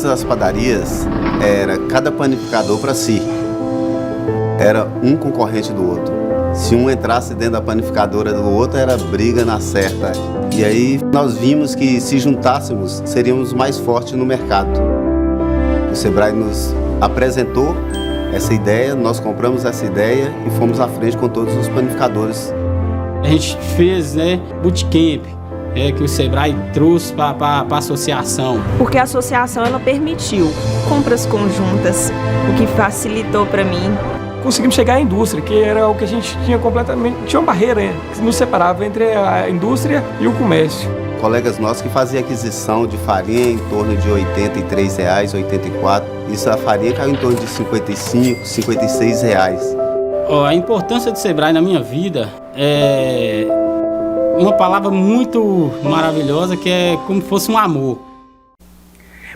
Antes as padarias, era cada panificador para si. Era um concorrente do outro. Se um entrasse dentro da panificadora do outro, era briga na certa. E aí nós vimos que se juntássemos, seríamos mais fortes no mercado. O Sebrae nos apresentou essa ideia, nós compramos essa ideia e fomos à frente com todos os panificadores. A gente fez, bootcamp, que o Sebrae trouxe para a associação. Porque a associação ela permitiu compras conjuntas, o que facilitou para mim. Conseguimos chegar à indústria, que era o que a gente tinha completamente... Tinha uma barreira, que nos separava entre a indústria e o comércio. Colegas nossos que faziam aquisição de farinha em torno de R$ 83, R$ 84. Isso a farinha caiu em torno de R$ 55, R$ 56. A importância do Sebrae na minha vida é uma palavra muito maravilhosa, que é como se fosse um amor.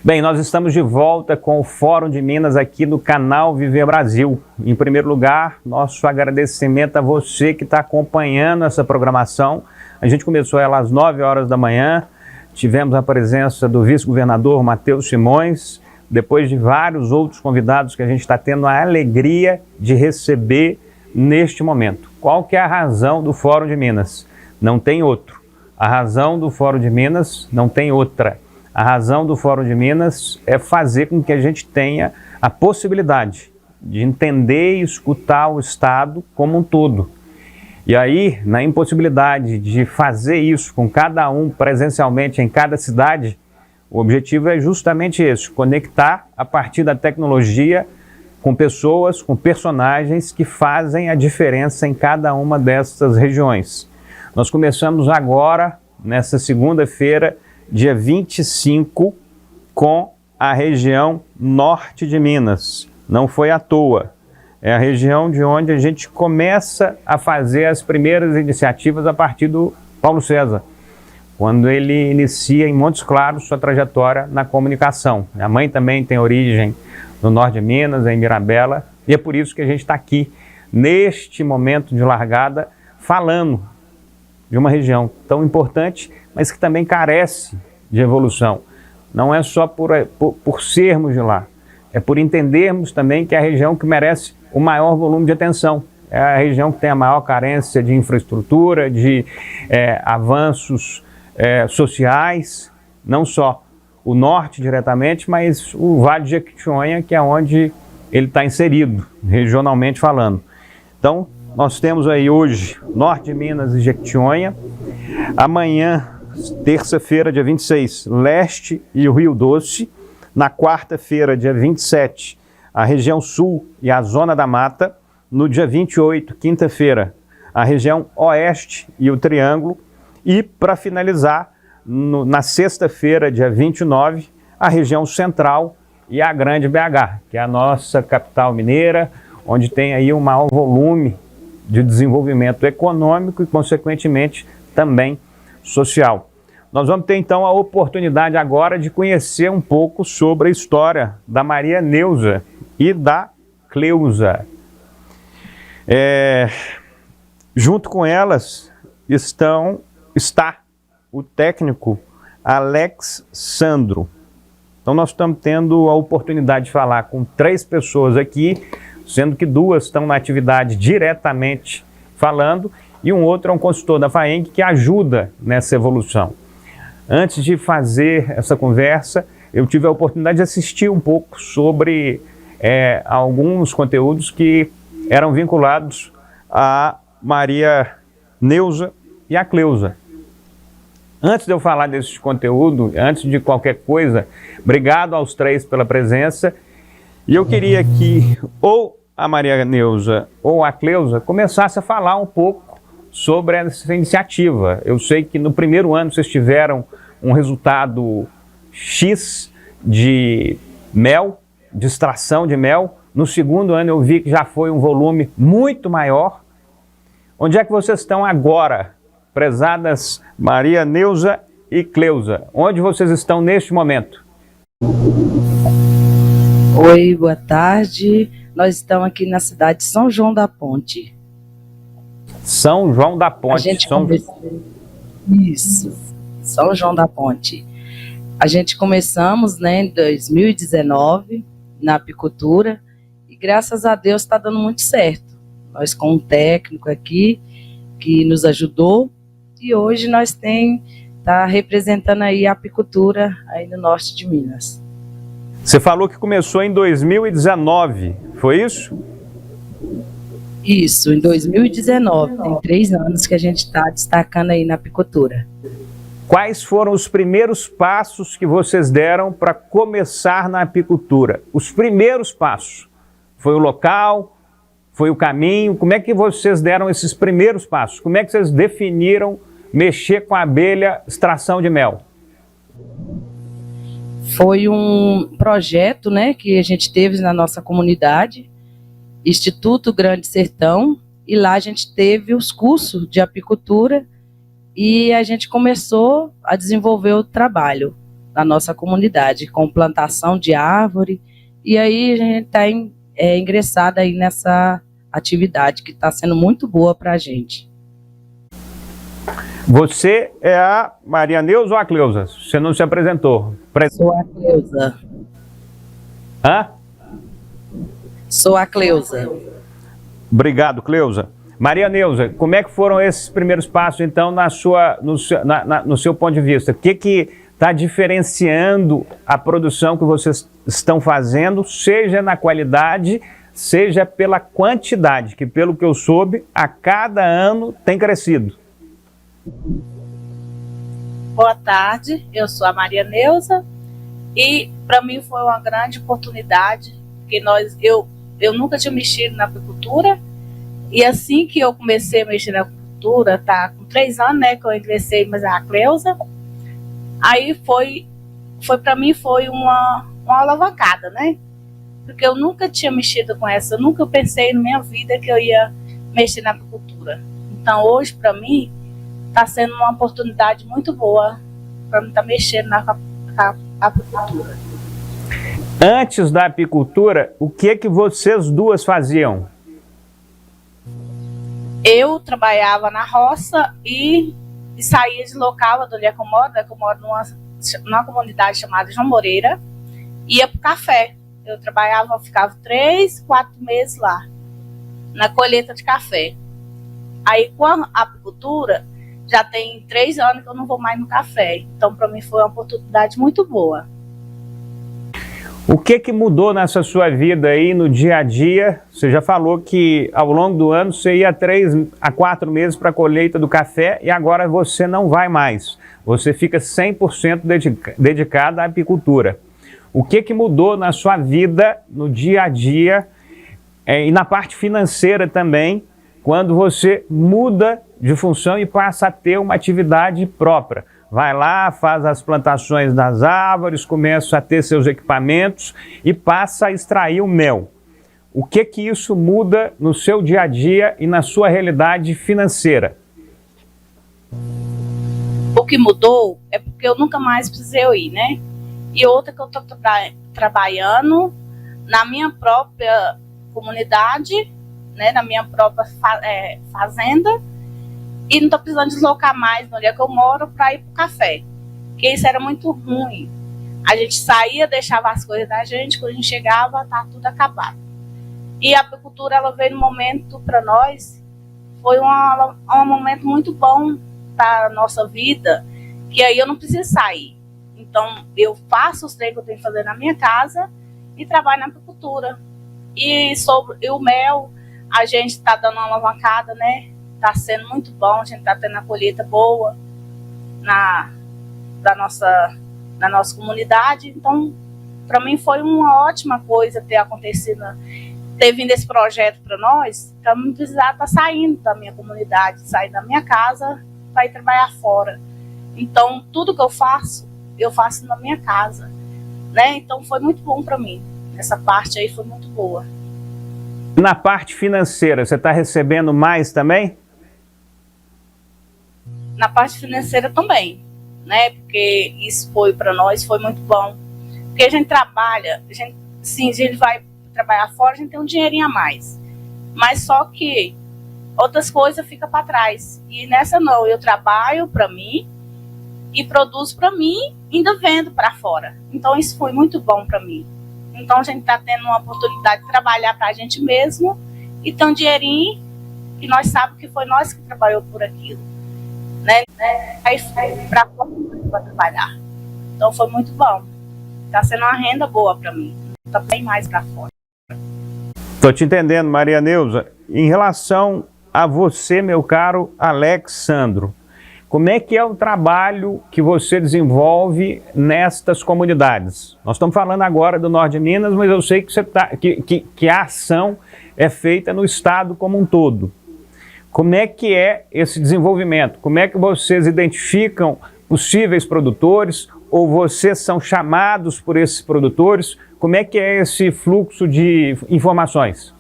Bem, nós estamos de volta com o Fórum de Minas aqui no canal Viver Brasil. Em primeiro lugar, nosso agradecimento a você que está acompanhando essa programação. A gente começou ela às 9 horas da manhã, tivemos a presença do vice-governador Matheus Simões, depois de vários outros convidados que a gente está tendo a alegria de receber neste momento. Qual que é a razão do Fórum de Minas? Não tem outro. A razão do Fórum de Minas não tem outra. A razão do Fórum de Minas é fazer com que a gente tenha a possibilidade de entender e escutar o Estado como um todo. E aí, na impossibilidade de fazer isso com cada um presencialmente em cada cidade, o objetivo é justamente esse, conectar a partir da tecnologia com pessoas, com personagens que fazem a diferença em cada uma dessas regiões. Nós começamos agora, nessa segunda-feira, dia 25, com a região norte de Minas. Não foi à toa. É a região de onde a gente começa a fazer as primeiras iniciativas a partir do Paulo César, quando ele inicia em Montes Claros sua trajetória na comunicação. Minha mãe também tem origem no norte de Minas, em Mirabela, e é por isso que a gente está aqui, neste momento de largada, falando de uma região tão importante, mas que também carece de evolução. Não é só por sermos de lá, é por entendermos também que é a região que merece o maior volume de atenção. É a região que tem a maior carência de infraestrutura, de avanços sociais, não só o norte diretamente, mas o Vale de Jequitinhonha, que é onde ele está inserido, regionalmente falando. Então, nós temos aí hoje norte de Minas e Jequitinhonha, amanhã, terça-feira, dia 26, leste e o Rio Doce, na quarta-feira, dia 27, a região sul e a Zona da Mata, no dia 28, quinta-feira, a região oeste e o Triângulo, e para finalizar, na sexta-feira, dia 29, a região central e a Grande BH, que é a nossa capital mineira, onde tem aí um maior volume de desenvolvimento econômico e, consequentemente, também social. Nós vamos ter, então, a oportunidade agora de conhecer um pouco sobre a história da Maria Neuza e da Cleusa. Junto com elas está o técnico Alex Sandro. Então, nós estamos tendo a oportunidade de falar com 3 pessoas aqui, sendo que 2 estão na atividade diretamente falando e um outro é um consultor da FAENG que ajuda nessa evolução. Antes de fazer essa conversa, eu tive a oportunidade de assistir um pouco sobre alguns conteúdos que eram vinculados a Maria Neuza e a Cleusa. Antes de eu falar desse conteúdo, antes de qualquer coisa, obrigado aos 3 pela presença. E eu queria que ou a Maria Neuza ou a Cleusa começasse a falar um pouco sobre essa iniciativa. Eu sei que no primeiro ano vocês tiveram um resultado X de mel, de extração de mel. No segundo ano eu vi que já foi um volume muito maior. Onde é que vocês estão agora, prezadas Maria Neuza e Cleusa? Onde vocês estão neste momento? Oi, boa tarde. Nós estamos aqui na cidade de São João da Ponte. São João da Ponte. Isso, São João da Ponte. A gente começamos, né, em 2019 na apicultura e graças a Deus está dando muito certo. Nós com um técnico aqui que nos ajudou e hoje nós tá representando aí a apicultura aí no norte de Minas. Você falou que começou em 2019, foi isso? Isso, em 2019, tem 3 anos que a gente está destacando aí na apicultura. Quais foram os primeiros passos que vocês deram para começar na apicultura? Os primeiros passos. Foi o local? Foi o caminho? Como é que vocês deram esses primeiros passos? Como é que vocês definiram mexer com a abelha, extração de mel? Foi um projeto, né, que a gente teve na nossa comunidade, Instituto Grande Sertão, e lá a gente teve os cursos de apicultura e a gente começou a desenvolver o trabalho na nossa comunidade, com plantação de árvore, e aí a gente está ingressada aí nessa atividade que está sendo muito boa para a gente. Você é a Maria Neuza ou a Cleusa? Você não se apresentou. Sou a Cleusa. Hã? Sou a Cleusa. Obrigado, Cleusa. Maria Neuza, como é que foram esses primeiros passos, então, no seu ponto de vista? O que está diferenciando a produção que vocês estão fazendo, seja na qualidade, seja pela quantidade, que pelo que eu soube, a cada ano tem crescido? Boa tarde, eu sou a Maria Neuza e para mim foi uma grande oportunidade, porque eu nunca tinha mexido na apicultura e assim que eu comecei a mexer na apicultura, tá com 3 anos, né, que eu ingressei, mas a Cleusa, aí foi para mim foi uma alavancada, né, porque eu nunca tinha mexido com essa, eu nunca pensei na minha vida que eu ia mexer na apicultura. Então hoje para mim está sendo uma oportunidade muito boa para mim estar mexendo na apicultura. Antes da apicultura, o que vocês duas faziam? Eu trabalhava na roça e saía, deslocava do onde é que eu moro numa comunidade chamada João Moreira, ia para o café. Eu trabalhava, ficava 3, 4 meses lá, na colheita de café. Aí com a apicultura, já tem 3 anos que eu não vou mais no café. Então, para mim, foi uma oportunidade muito boa. O que mudou nessa sua vida aí no dia a dia? Você já falou que ao longo do ano você ia 3 a 4 meses para a colheita do café e agora você não vai mais. Você fica 100% dedicada à apicultura. O que mudou na sua vida no dia a dia e na parte financeira também, quando você muda de função e passa a ter uma atividade própria? Vai lá, faz as plantações das árvores, começa a ter seus equipamentos e passa a extrair o mel. O que isso muda no seu dia a dia e na sua realidade financeira? O que mudou é porque eu nunca mais precisei ir, né? E outra que eu estou trabalhando na minha própria comunidade, né? Na minha própria fazenda. E não estou precisando deslocar mais no dia que eu moro para ir para o café. Porque isso era muito ruim. A gente saía, deixava as coisas da gente, quando a gente chegava, estava tudo acabado. E a apicultura, ela veio no momento para nós, foi um momento muito bom para a nossa vida, que aí eu não preciso sair. Então, eu faço os treinos que eu tenho que fazer na minha casa e trabalho na apicultura. E sobre o mel, a gente está dando uma alavancada, né? Está sendo muito bom, a gente está tendo a colheita boa da nossa comunidade. Então, para mim foi uma ótima coisa ter acontecido, ter vindo esse projeto para nós, para não precisar estar saindo da minha comunidade, sair da minha casa para ir trabalhar fora. Então, tudo que eu faço na minha casa, né? Então, foi muito bom para mim. Essa parte aí foi muito boa. Na parte financeira, você está recebendo mais também? Na parte financeira também, né? Porque isso foi para nós, foi muito bom. Porque a gente trabalha, a gente vai trabalhar fora, a gente tem um dinheirinho a mais. Mas só que outras coisas ficam para trás. E nessa não, eu trabalho para mim e produzo para mim, ainda vendo para fora. Então isso foi muito bom para mim. Então a gente está tendo uma oportunidade de trabalhar para a gente mesmo e ter um dinheirinho que nós sabemos que foi nós que trabalhou por aquilo, né? Aí para fora para trabalhar. Então foi muito bom. Está sendo uma renda boa para mim. Está bem mais para fora. Estou te entendendo, Maria Neuza. Em relação a você, meu caro Alexandro, como é que é o trabalho que você desenvolve nestas comunidades? Nós estamos falando agora do Norte de Minas, mas eu sei que a ação é feita no estado como um todo. Como é que é esse desenvolvimento? Como é que vocês identificam possíveis produtores ou vocês são chamados por esses produtores? Como é que é esse fluxo de informações?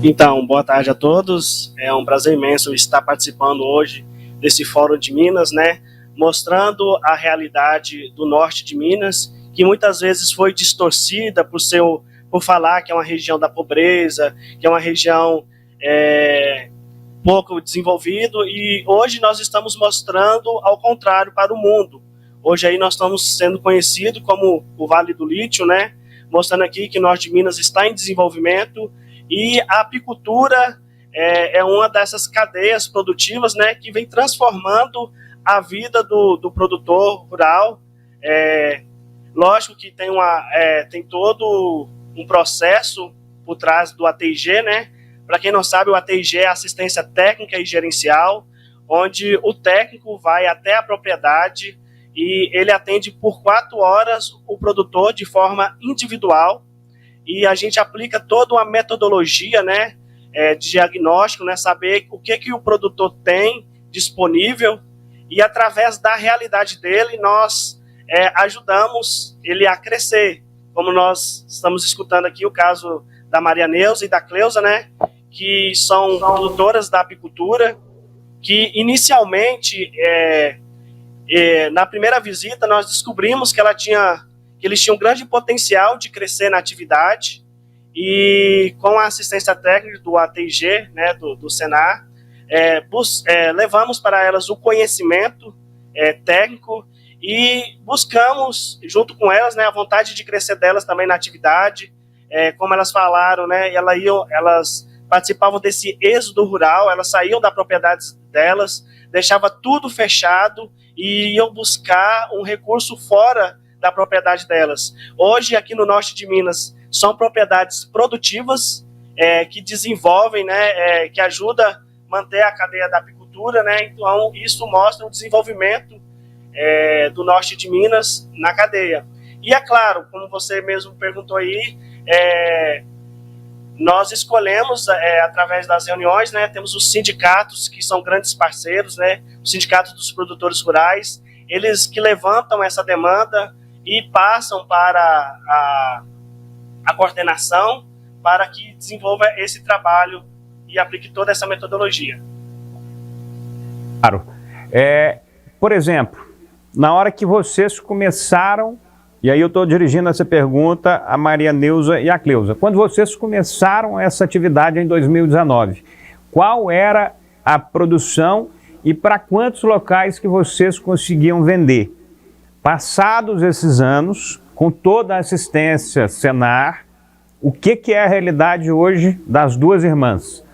Então, boa tarde a todos. É um prazer imenso estar participando hoje desse Fórum de Minas, né? Mostrando a realidade do norte de Minas, que muitas vezes foi distorcida por falar que é uma região da pobreza, que é uma região pouco desenvolvida, e hoje nós estamos mostrando ao contrário para o mundo. Hoje aí nós estamos sendo conhecidos como o Vale do Lítio, né? Mostrando aqui que o norte de Minas está em desenvolvimento. E a apicultura é uma dessas cadeias produtivas, né, que vem transformando a vida do produtor rural. Lógico que tem todo um processo por trás do ATIG, né? Para quem não sabe, o ATIG é assistência técnica e gerencial, onde o técnico vai até a propriedade e ele atende por 4 horas o produtor de forma individual. E a gente aplica toda uma metodologia, né, de diagnóstico, né, saber o que o produtor tem disponível, e através da realidade dele nós ajudamos ele a crescer. Como nós estamos escutando aqui o caso da Maria Neuza e da Cleusa, né, que são produtoras da apicultura, que inicialmente, na primeira visita, nós descobrimos que eles tinham um grande potencial de crescer na atividade, e com a assistência técnica do ATIG, né, do Senar, levamos para elas o conhecimento técnico e buscamos, junto com elas, né, a vontade de crescer delas também na atividade. Como elas falaram, né, elas participavam desse êxodo rural, elas saíam da propriedade delas, deixavam tudo fechado e iam buscar um recurso fora da propriedade delas. Hoje, aqui no norte de Minas, são propriedades produtivas que desenvolvem, né, que ajudam a manter a cadeia da apicultura, né? Então, isso mostra o desenvolvimento do norte de Minas na cadeia. E é claro, como você mesmo perguntou aí, nós escolhemos, através das reuniões, né, temos os sindicatos, que são grandes parceiros, né, os sindicatos dos produtores rurais, eles que levantam essa demanda e passam para a coordenação para que desenvolva esse trabalho e aplique toda essa metodologia. Claro. Por exemplo, na hora que vocês começaram, e aí eu estou dirigindo essa pergunta a Maria Neuza e a Cleusa, quando vocês começaram essa atividade em 2019, qual era a produção e para quantos locais que vocês conseguiam vender? Passados esses anos, com toda a assistência Senar, o que é a realidade hoje das duas irmãs?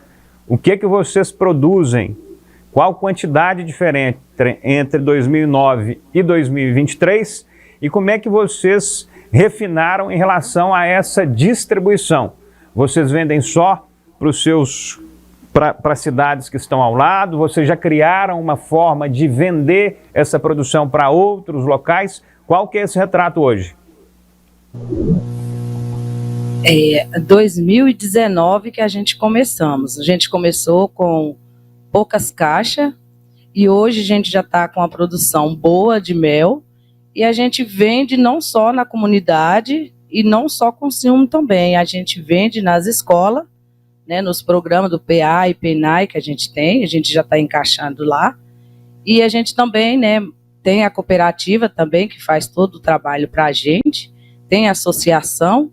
O que vocês produzem? Qual quantidade diferente entre 2009 e 2023? E como é que vocês refinaram em relação a essa distribuição? Vocês vendem só para cidades que estão ao lado? Vocês já criaram uma forma de vender essa produção para outros locais? Qual que é esse retrato hoje? 2019 que a gente começamos. A gente começou com poucas caixas e hoje a gente já está com uma produção boa de mel e a gente vende não só na comunidade e não só consumo também. A gente vende nas escolas, né, nos programas do PA e PENAI que a gente já está encaixando lá. E a gente também, né, tem a cooperativa também que faz todo o trabalho para a gente, tem a associação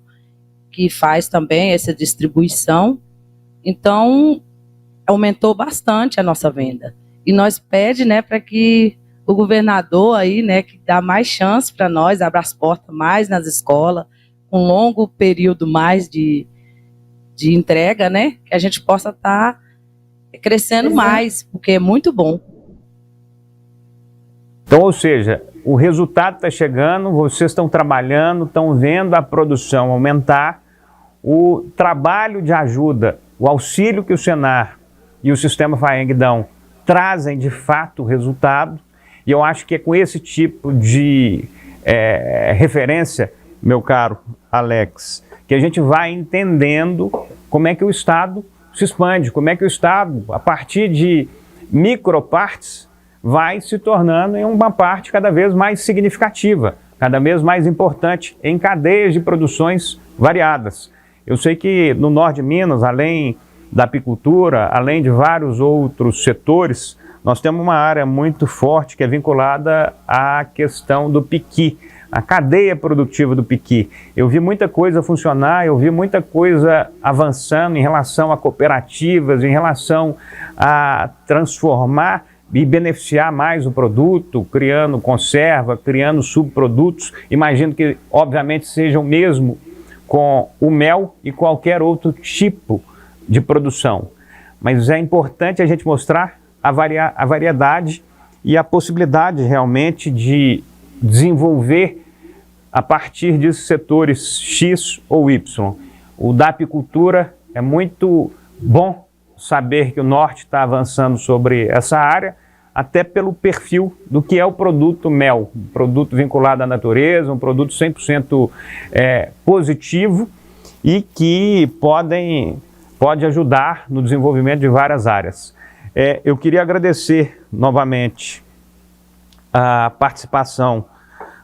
que faz também essa distribuição. Então, aumentou bastante a nossa venda. E nós pedimos, né, para que o governador aí, né, que dá mais chance para nós, abra as portas mais nas escolas, um longo período mais de entrega, né, que a gente possa estar crescendo mais, porque é muito bom. Então, ou seja, o resultado está chegando, vocês estão trabalhando, estão vendo a produção aumentar, o trabalho de ajuda, o auxílio que o Senar e o Sistema FAENG dão, trazem de fato resultado, e eu acho que é com esse tipo de referência, meu caro Alex, que a gente vai entendendo como é que o Estado se expande, como é que o Estado, a partir de micropartes, vai se tornando em uma parte cada vez mais significativa, cada vez mais importante em cadeias de produções variadas. Eu sei que no norte de Minas, além da apicultura, além de vários outros setores, nós temos uma área muito forte que é vinculada à questão do piqui, a cadeia produtiva do piqui. Eu vi muita coisa funcionar, eu vi muita coisa avançando em relação a cooperativas, em relação a transformar e beneficiar mais o produto, criando conserva, criando subprodutos. Imagino que, obviamente, seja o mesmo com o mel e qualquer outro tipo de produção. Mas é importante a gente mostrar a variedade e a possibilidade realmente de desenvolver a partir de setores X ou Y. O da apicultura é muito bom saber que o Norte está avançando sobre essa área, até pelo perfil do que é o produto mel, um produto vinculado à natureza, um produto 100% positivo e que pode ajudar no desenvolvimento de várias áreas. Eu queria agradecer novamente a participação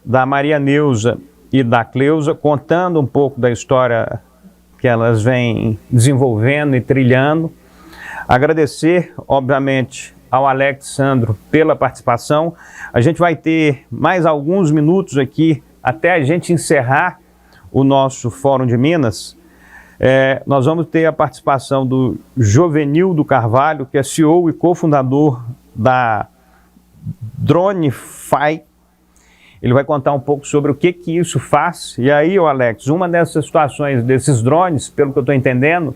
da Maria Neuza e da Cleusa, contando um pouco da história que elas vêm desenvolvendo e trilhando. Agradecer, obviamente, ao Alex Sandro pela participação. A gente vai ter mais alguns minutos aqui até a gente encerrar o nosso Fórum de Minas. Nós vamos ter a participação do Jovenildo Carvalho, que é CEO e cofundador da DroneFi. Ele vai contar um pouco sobre o que isso faz. E aí, Alex, uma dessas situações desses drones, pelo que eu estou entendendo,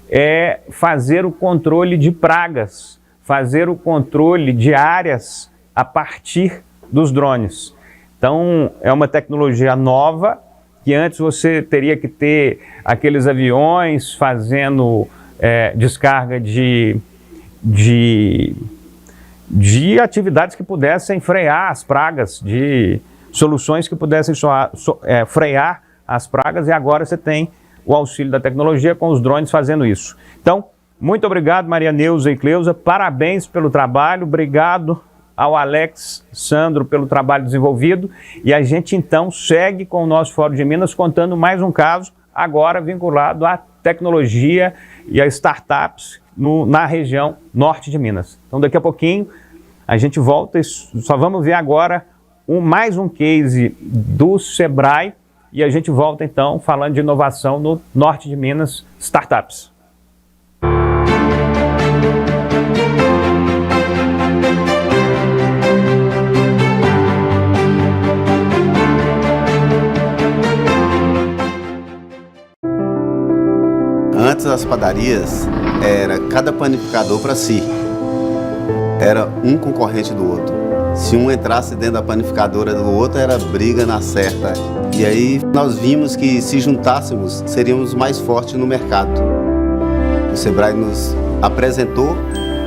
é fazer o controle de pragas, fazer o controle de áreas a partir dos drones. Então, é uma tecnologia nova, que antes você teria que ter aqueles aviões fazendo descarga de atividades que pudessem frear as pragas, de soluções que pudessem frear as pragas, e agora você tem o auxílio da tecnologia com os drones fazendo isso. Então, muito obrigado, Maria Neuza e Cleusa, parabéns pelo trabalho, obrigado ao Alex Sandro pelo trabalho desenvolvido, e a gente então segue com o nosso Fórum de Minas contando mais um caso, agora vinculado à tecnologia e a startups na região norte de Minas. Então daqui a pouquinho a gente volta e só vamos ver agora mais um case do Sebrae, e a gente volta então falando de inovação no norte de Minas, startups. Antes as padarias era cada panificador para si, era um concorrente do outro. Se um entrasse dentro da panificadora do outro, era briga na certa. E aí nós vimos que se juntássemos, seríamos mais fortes no mercado. O Sebrae nos apresentou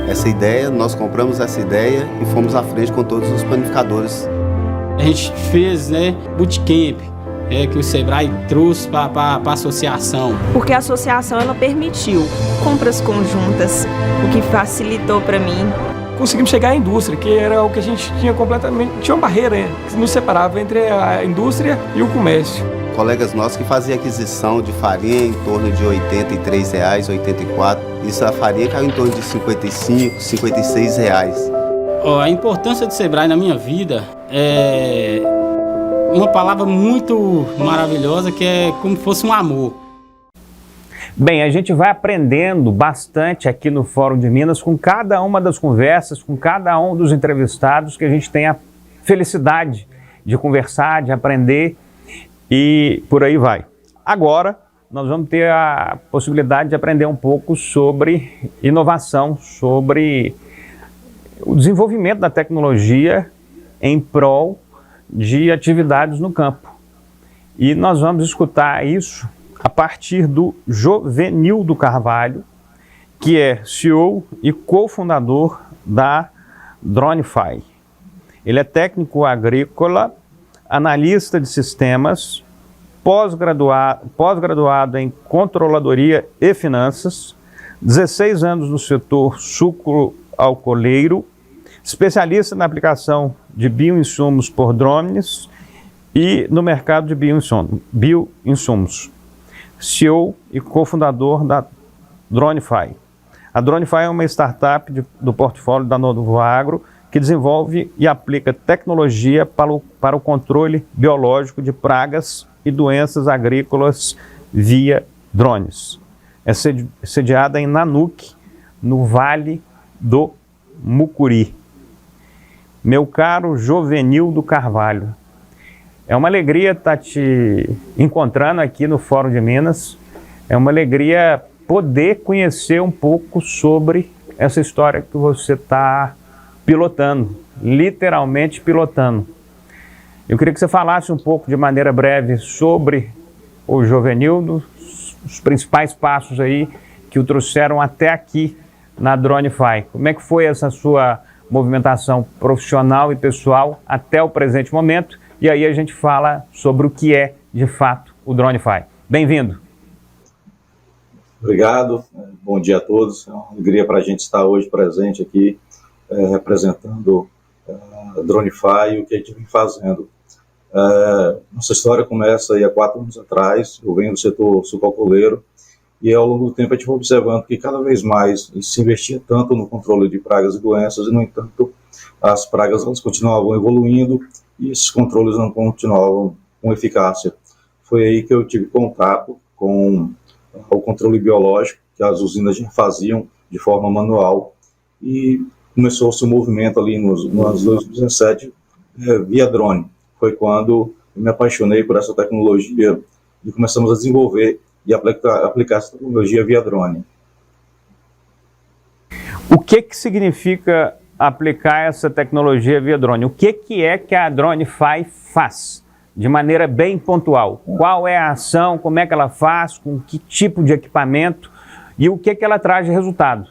essa ideia, nós compramos essa ideia e fomos à frente com todos os panificadores. A gente fez, bootcamp, que o Sebrae trouxe para a associação. Porque a associação ela permitiu compras conjuntas, o que facilitou para mim. Conseguimos chegar à indústria, que era o que a gente tinha completamente... Tinha uma barreira que nos separava entre a indústria e o comércio. Colegas nossos que faziam aquisição de farinha em torno de R$ 83, R$ 84. Isso, a farinha caiu em torno de R$ 55, R$ 56. A importância do Sebrae na minha vida é uma palavra muito maravilhosa, que é como se fosse um amor. Bem, a gente vai aprendendo bastante aqui no Fórum de Minas com cada uma das conversas, com cada um dos entrevistados que a gente tem a felicidade de conversar, de aprender e por aí vai. Agora, nós vamos ter a possibilidade de aprender um pouco sobre inovação, sobre o desenvolvimento da tecnologia em prol de atividades no campo. E nós vamos escutar isso a partir do Jovenildo Carvalho, que é CEO e cofundador da Dronify. Ele é técnico agrícola, analista de sistemas, pós-graduado em controladoria e finanças, 16 anos no setor sucro-alcooleiro, especialista na aplicação de bioinsumos por drones e no mercado de bioinsumos. CEO e cofundador da Dronify. A Dronify é uma startup do portfólio da Novo Agro que desenvolve e aplica tecnologia para o controle biológico de pragas e doenças agrícolas via drones. É sediada em Nanuque, no Vale do Mucuri. Meu caro Jovenildo Carvalho, é uma alegria estar te encontrando aqui no Fórum de Minas. É uma alegria poder conhecer um pouco sobre essa história que você está pilotando, literalmente pilotando. Eu queria que você falasse um pouco de maneira breve sobre o Jovenildo, os principais passos aí que o trouxeram até aqui na Dronify. Como é que foi essa sua movimentação profissional e pessoal até o presente momento? E aí a gente fala sobre o que é, de fato, o Dronify. Bem-vindo. Obrigado, bom dia a todos. É uma alegria para a gente estar hoje presente aqui, representando a Dronify e o que a gente vem fazendo. Nossa história começa aí há 4 anos atrás. Eu venho do setor sucroalcooleiro e ao longo do tempo a gente foi observando que cada vez mais se investia tanto no controle de pragas e doenças e, no entanto, as pragas elas continuavam evoluindo e esses controles não continuavam com eficácia. Foi aí que eu tive contato com o controle biológico que as usinas já faziam de forma manual e começou-se o movimento ali nos 2017 via drone. Foi quando eu me apaixonei por essa tecnologia e começamos a desenvolver e aplicar essa tecnologia via drone. O que significa aplicar essa tecnologia via drone? O que é que a Dronify faz? De maneira bem pontual. Qual é a ação, como é que ela faz, com que tipo de equipamento e o que ela traz de resultado?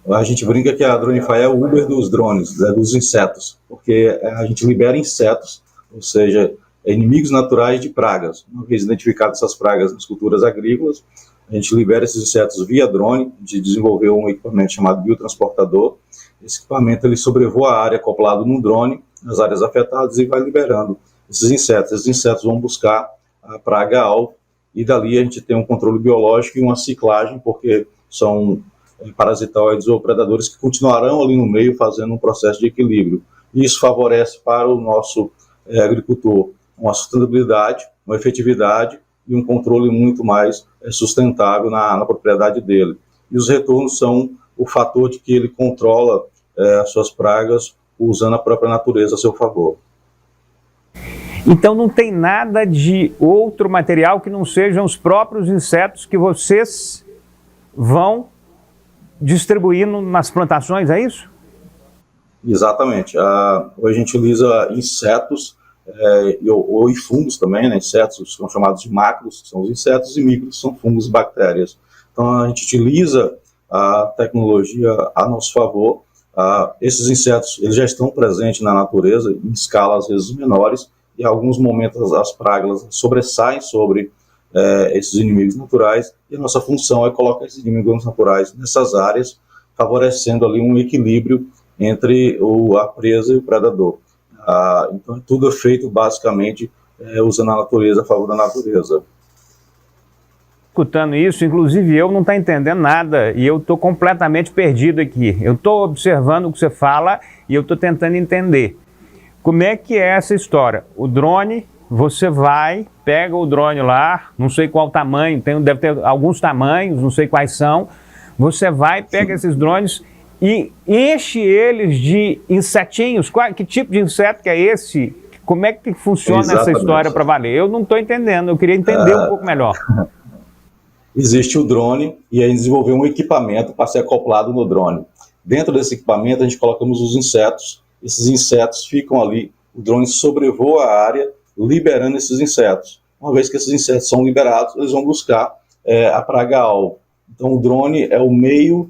A gente brinca que a Dronify é o Uber dos drones, dos insetos, porque a gente libera insetos, ou seja, inimigos naturais de pragas. Uma vez identificadas essas pragas nas culturas agrícolas, a gente libera esses insetos via drone. A gente desenvolveu um equipamento chamado biotransportador. Esse equipamento ele sobrevoa a área acoplado num drone, nas áreas afetadas, e vai liberando esses insetos. Esses insetos vão buscar a praga-alvo e dali a gente tem um controle biológico e uma ciclagem, porque são parasitoides ou predadores que continuarão ali no meio fazendo um processo de equilíbrio. Isso favorece para o nosso agricultor uma sustentabilidade, uma efetividade e um controle muito mais sustentável na propriedade dele. E os retornos são o fator de que ele controla as suas pragas usando a própria natureza a seu favor. Então não tem nada de outro material que não sejam os próprios insetos que vocês vão distribuindo nas plantações, é isso? Exatamente. Hoje a gente utiliza insetos e fungos também, né? Insetos são chamados de macros, que são os insetos, e micros são fungos e bactérias. Então a gente utiliza a tecnologia a nosso favor. Esses insetos eles já estão presentes na natureza em escala às vezes menores, e em alguns momentos as pragas sobressaem sobre esses inimigos naturais, e a nossa função é colocar esses inimigos naturais nessas áreas, favorecendo ali um equilíbrio entre a presa e o predador. Então tudo é feito basicamente usando a natureza a favor da natureza. Escutando isso, inclusive eu não estou entendendo nada e eu estou completamente perdido aqui. Eu estou observando o que você fala e eu estou tentando entender. Como é que é essa história? O drone você vai, pega o drone lá, não sei qual tamanho, deve ter alguns tamanhos, não sei quais são. Você vai, pega esses drones e enche eles de insetinhos. Que tipo de inseto que é esse? Como é que funciona essa história para valer? Eu não estou entendendo, eu queria entender um pouco melhor. Existe o drone e aí desenvolveu um equipamento para ser acoplado no drone. Dentro desse equipamento a gente colocamos os insetos, esses insetos ficam ali, o drone sobrevoa a área, liberando esses insetos. Uma vez que esses insetos são liberados, eles vão buscar a praga-alvo. Então o drone é o meio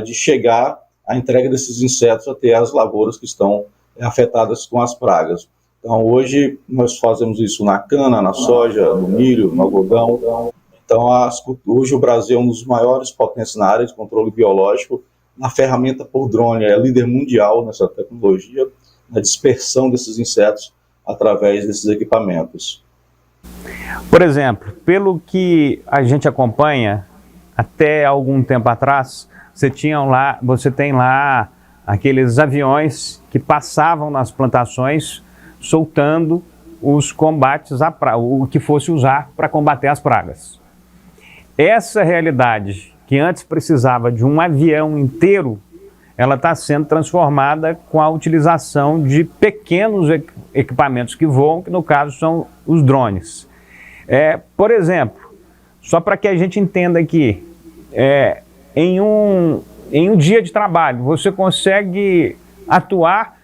de chegar à entrega desses insetos até as lavouras que estão afetadas com as pragas. Então hoje nós fazemos isso na cana, na soja, no milho, no algodão. Então hoje o Brasil é um dos maiores potências na área de controle biológico. Na ferramenta por drone é líder mundial nessa tecnologia, na dispersão desses insetos através desses equipamentos. Por exemplo, pelo que a gente acompanha, até algum tempo atrás, você tem lá aqueles aviões que passavam nas plantações soltando os combates o que fosse usar para combater as pragas. Essa realidade, que antes precisava de um avião inteiro, ela está sendo transformada com a utilização de pequenos equipamentos que voam, que no caso são os drones. Por exemplo, só para que a gente entenda aqui, em um dia de trabalho, você consegue atuar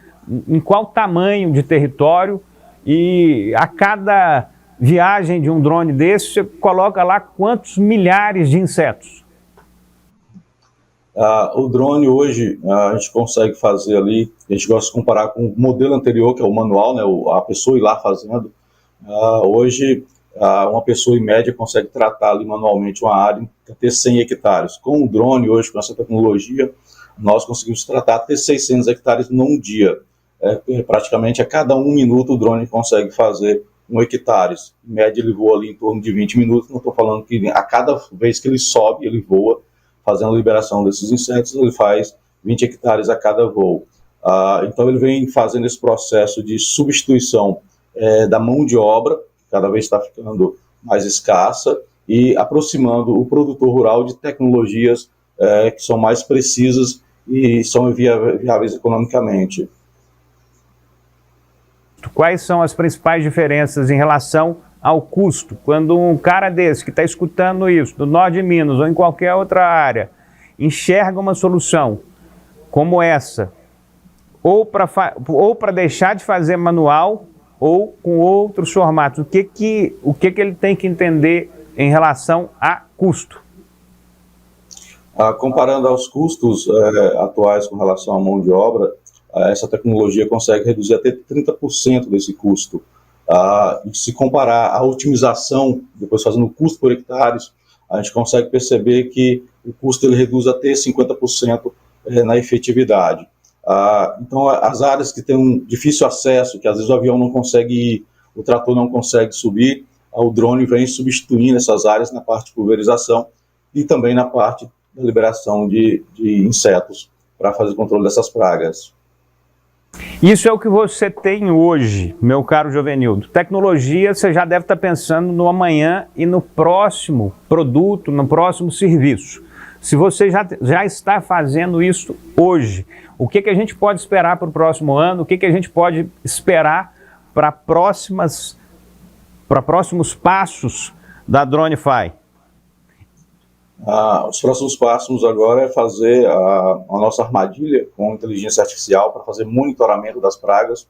em qual tamanho de território, e a cada viagem de um drone desse, você coloca lá quantos milhares de insetos? O drone hoje, a gente consegue fazer ali, a gente gosta de comparar com o modelo anterior, que é o manual, né, a pessoa ir lá fazendo. Hoje, uma pessoa em média consegue tratar ali manualmente uma área até 100 hectares. Com o drone hoje, com essa tecnologia, nós conseguimos tratar até 600 hectares num dia. Praticamente a cada 1 minuto o drone consegue fazer 1 hectare. Em média ele voa ali em torno de 20 minutos, não estou falando que a cada vez que ele sobe, ele voa, fazendo a liberação desses insetos, ele faz 20 hectares a cada voo. Então ele vem fazendo esse processo de substituição da mão de obra, que cada vez está ficando mais escassa, e aproximando o produtor rural de tecnologias que são mais precisas e são viáveis economicamente. Quais são as principais diferenças em relação ao custo? Quando um cara desse que está escutando isso, do norte de Minas ou em qualquer outra área, enxerga uma solução como essa, ou para deixar de fazer manual, ou com outros formatos, o que ele tem que entender em relação a custo? Comparando aos custos atuais com relação à mão de obra, essa tecnologia consegue reduzir até 30% desse custo. E se comparar a otimização, depois fazendo o custo por hectares, a gente consegue perceber que o custo ele reduz até 50% na efetividade. Então, as áreas que têm um difícil acesso, que às vezes o avião não consegue ir, o trator não consegue subir, o drone vem substituindo essas áreas na parte de pulverização e também na parte da liberação de insetos para fazer o controle dessas pragas. Isso é o que você tem hoje, meu caro Jovenildo. Tecnologia, você já deve estar pensando no amanhã e no próximo produto, no próximo serviço. Se você já está fazendo isso hoje, o que a gente pode esperar para o próximo ano? O que a gente pode esperar para próximos passos da DroneFi? Os próximos passos agora é fazer a nossa armadilha com inteligência artificial para fazer monitoramento das pragas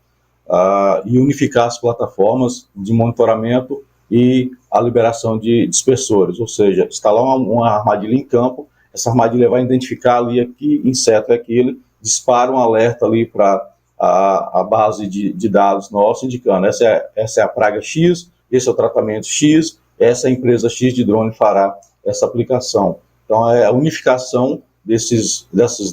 e unificar as plataformas de monitoramento e a liberação de dispersores, ou seja, instalar uma armadilha em campo, essa armadilha vai identificar ali que inseto é aquele, dispara um alerta ali para a base de dados nossa, indicando essa é a praga X, esse é o tratamento X, essa empresa X de drone fará essa aplicação. Então, é a unificação desses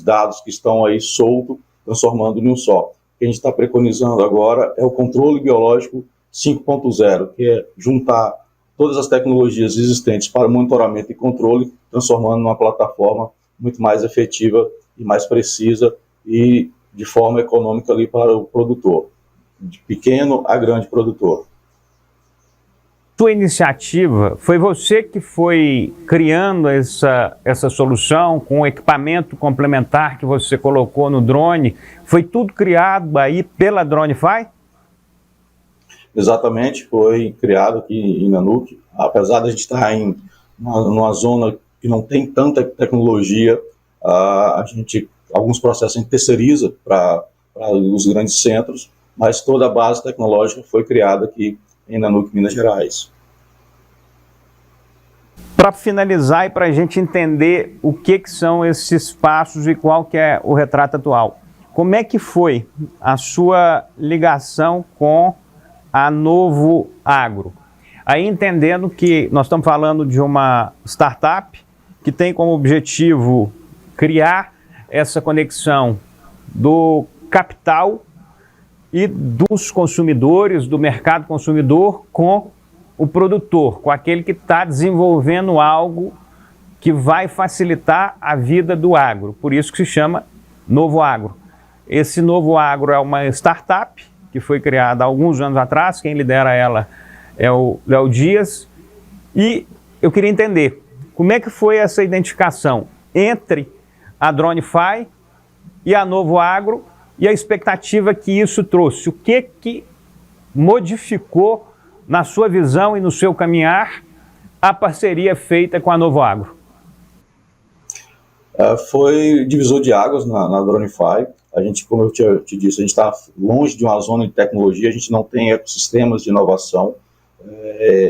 dados que estão aí soltos, transformando em um só. O que a gente está preconizando agora é o controle biológico 5.0, que é juntar todas as tecnologias existentes para monitoramento e controle, transformando numa plataforma muito mais efetiva e mais precisa e de forma econômica ali para o produtor, de pequeno a grande produtor. sua iniciativa? Foi você que foi criando essa solução com o equipamento complementar que você colocou no drone? Foi tudo criado aí pela Dronify? Exatamente, foi criado aqui em Nanuque. Apesar de a gente estar numa zona que não tem tanta tecnologia, alguns processos a gente terceiriza para os grandes centros, mas toda a base tecnológica foi criada aqui em Nanuque, Minas Gerais. Para finalizar e para a gente entender o que são esses passos e qual que é o retrato atual, como é que foi a sua ligação com a Novo Agro? Aí entendendo que nós estamos falando de uma startup que tem como objetivo criar essa conexão do capital e dos consumidores, do mercado consumidor com o produtor, com aquele que está desenvolvendo algo que vai facilitar a vida do agro. Por isso que se chama Novo Agro. Esse Novo Agro é uma startup que foi criada há alguns anos atrás, quem lidera ela é o Léo Dias, e eu queria entender como é que foi essa identificação entre a Dronify e a Novo Agro e a expectativa que isso trouxe. O que modificou na sua visão e no seu caminhar a parceria feita com a Novo Agro? Foi divisor de águas na Dronify. A gente, como eu te disse, a gente está longe de uma zona de tecnologia, a gente não tem ecossistemas de inovação.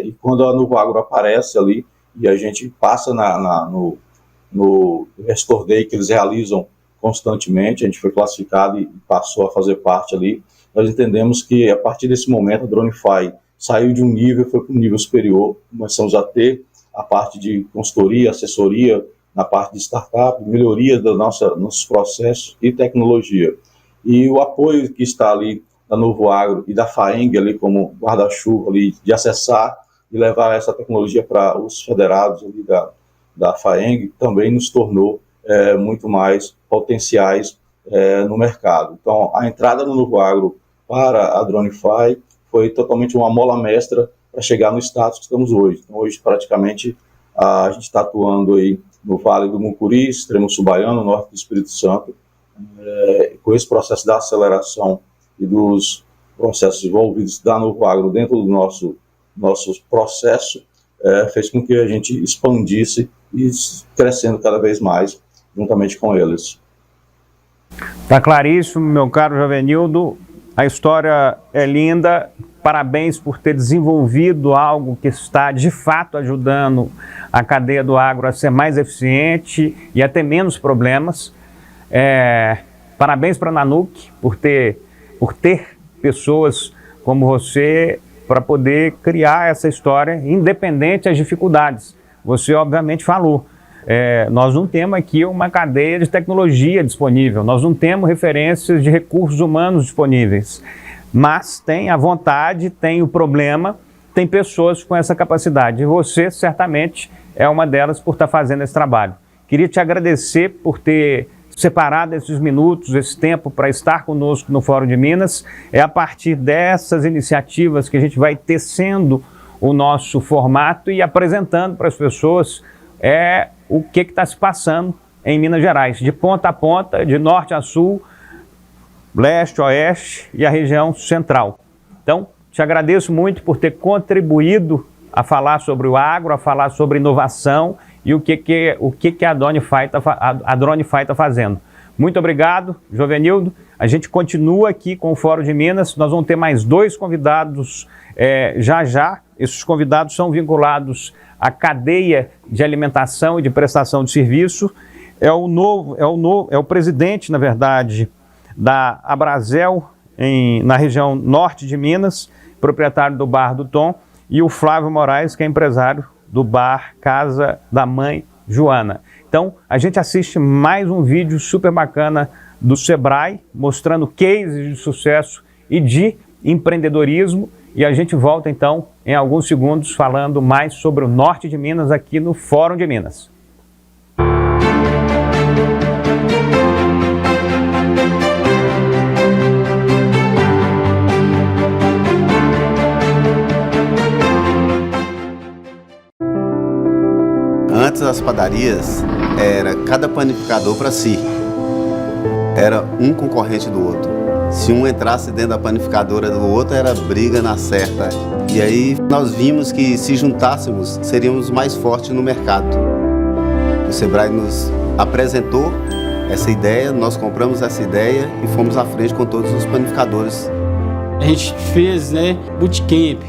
E quando a Novo Agro aparece ali e a gente passa no Restore Day que eles realizam constantemente, a gente foi classificado e passou a fazer parte ali, nós entendemos que a partir desse momento a Dronify saiu de um nível e foi para um nível superior. Começamos a ter a parte de consultoria, assessoria, na parte de startup, melhoria dos nossos processos e tecnologia. E o apoio que está ali da Novo Agro e da FAENG ali como guarda-chuva ali de acessar e levar essa tecnologia para os federados ali da FAENG também nos tornou muito mais potenciais no mercado. Então, a entrada no Novo Agro para a Dronify foi totalmente uma mola mestra para chegar no status que estamos hoje. Então, hoje, praticamente, a gente está atuando aí no Vale do Mucuri, extremo sul baiano, norte do Espírito Santo, com esse processo da aceleração e dos processos envolvidos da Novo Agro dentro do nosso processo, fez com que a gente expandisse e crescendo cada vez mais juntamente com eles. Está claríssimo, meu caro Jovenildo, a história é linda, parabéns por ter desenvolvido algo que está de fato ajudando a cadeia do agro a ser mais eficiente e a ter menos problemas. Parabéns para a Nanuque por ter pessoas como você para poder criar essa história, independente das dificuldades. Você obviamente falou, nós não temos aqui uma cadeia de tecnologia disponível, nós não temos referências de recursos humanos disponíveis, mas tem a vontade, tem o problema, tem pessoas com essa capacidade. E você certamente é uma delas por estar fazendo esse trabalho. Queria te agradecer por ter separado esses minutos, esse tempo para estar conosco no Fórum de Minas. É a partir dessas iniciativas que a gente vai tecendo o nosso formato e apresentando para as pessoas o que está se passando em Minas Gerais, de ponta a ponta, de norte a sul, leste, oeste e a região central. Então, te agradeço muito por ter contribuído a falar sobre o agro, a falar sobre inovação e o que a Dronify está fazendo. Muito obrigado, Jovenildo. A gente continua aqui com o Fórum de Minas. Nós vamos ter mais 2 convidados já. Esses convidados são vinculados à cadeia de alimentação e de prestação de serviço. É o presidente, na verdade, da Abrazel, na região norte de Minas, proprietário do Bar do Tom, e o Flávio Moraes, que é empresário do Bar Casa da Mãe Joana. Então, a gente assiste mais um vídeo super bacana do Sebrae, mostrando cases de sucesso e de empreendedorismo, e a gente volta, então, em alguns segundos, falando mais sobre o norte de Minas aqui no Fórum de Minas. padarias, era cada panificador para si. Era um concorrente do outro. Se um entrasse dentro da panificadora do outro, era briga na certa. E aí nós vimos que se juntássemos, seríamos mais fortes no mercado. O Sebrae nos apresentou essa ideia, nós compramos essa ideia e fomos à frente com todos os panificadores. A gente fez, bootcamp,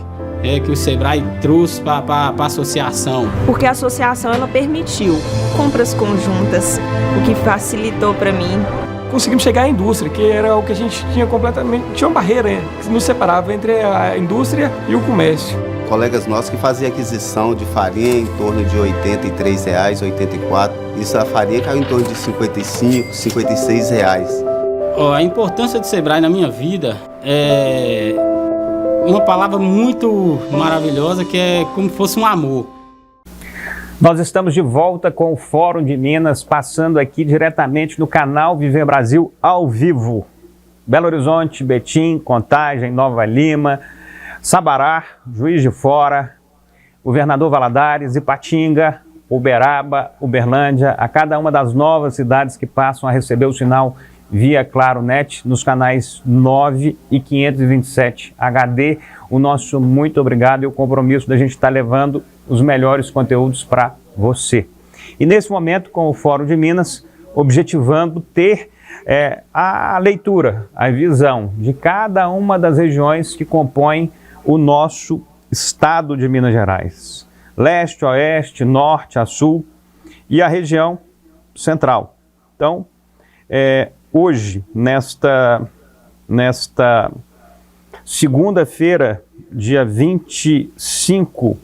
que o Sebrae trouxe para a associação. Porque a associação ela permitiu compras conjuntas, o que facilitou para mim. Conseguimos chegar à indústria, que era o que a gente tinha completamente... Tinha uma barreira, que nos separava entre a indústria e o comércio. Colegas nossos que faziam aquisição de farinha em torno de R$ 83,00, R$ 84,00. Isso, a farinha caiu em torno de R$ 55,00, R$ 56,00. A importância do Sebrae na minha vida é uma palavra muito maravilhosa, que é como se fosse um amor. Nós estamos de volta com o Fórum de Minas, passando aqui diretamente no canal Viver Brasil ao vivo. Belo Horizonte, Betim, Contagem, Nova Lima, Sabará, Juiz de Fora, Governador Valadares, Ipatinga, Uberaba, Uberlândia, a cada uma das novas cidades que passam a receber o sinal via Claro Net nos canais 9 e 527 HD. O nosso muito obrigado e o compromisso da gente estar levando os melhores conteúdos para você. E nesse momento, com o Fórum de Minas, objetivando ter a leitura, a visão de cada uma das regiões que compõem o nosso estado de Minas Gerais. Leste, Oeste, Norte, a Sul e a região central. Então, hoje, nesta segunda-feira, dia 25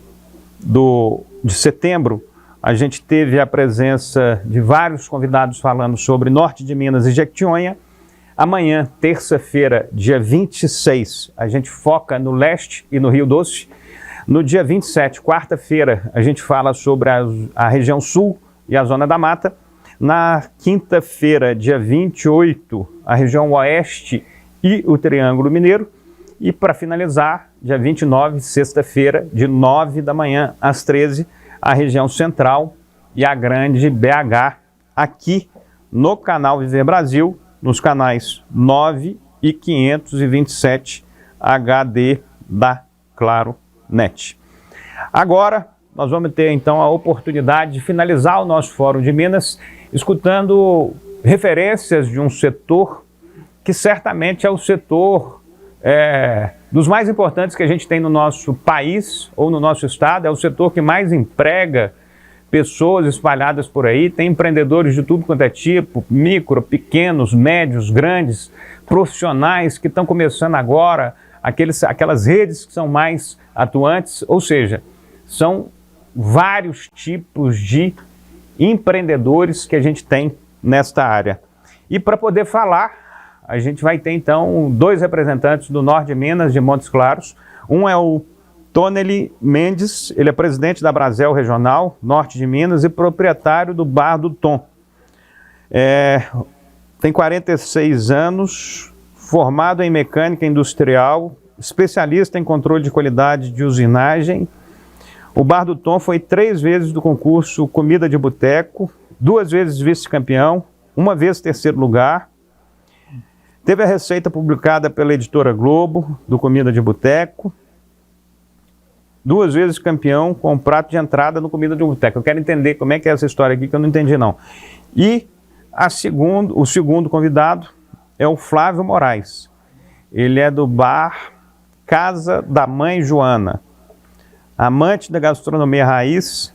de setembro, a gente teve a presença de vários convidados falando sobre Norte de Minas e Jequitinhonha. Amanhã, terça-feira, dia 26, a gente foca no Leste e no Rio Doce. No dia 27, quarta-feira, a gente fala sobre a região Sul e a Zona da Mata. Na quinta-feira, dia 28, a região Oeste e o Triângulo Mineiro. E para finalizar, dia 29, sexta-feira, de 9 da manhã às 13, a região Central e a Grande BH, aqui no canal Viver Brasil, nos canais 9 e 527 HD da Claro Net. Agora, nós vamos ter então a oportunidade de finalizar o nosso Fórum de Minas escutando referências de um setor que certamente é o setor dos mais importantes que a gente tem no nosso país ou no nosso estado. É o setor que mais emprega pessoas espalhadas por aí. Tem empreendedores de tudo quanto é tipo, micro, pequenos, médios, grandes, profissionais que estão começando agora, aquelas redes que são mais atuantes, ou seja, são vários tipos de empreendedores que a gente tem nesta área. E para poder falar, a gente vai ter então dois representantes do Norte de Minas, de Montes Claros. Um é o Toneli Mendes, ele é presidente da Brasel Regional, Norte de Minas, e proprietário do Bar do Tom. Tem 46 anos, formado em mecânica industrial, especialista em controle de qualidade de usinagem. O Bar do Tom foi 3 vezes do concurso Comida de Boteco, 2 vezes vice-campeão, 1 vez terceiro lugar. Teve a receita publicada pela editora Globo, do Comida de Boteco. 2 vezes campeão com o prato de entrada no Comida de Boteco. Eu quero entender como é que é essa história aqui, que eu não entendi não. E o segundo convidado é o Flávio Moraes. Ele é do bar Casa da Mãe Joana. Amante da gastronomia raiz,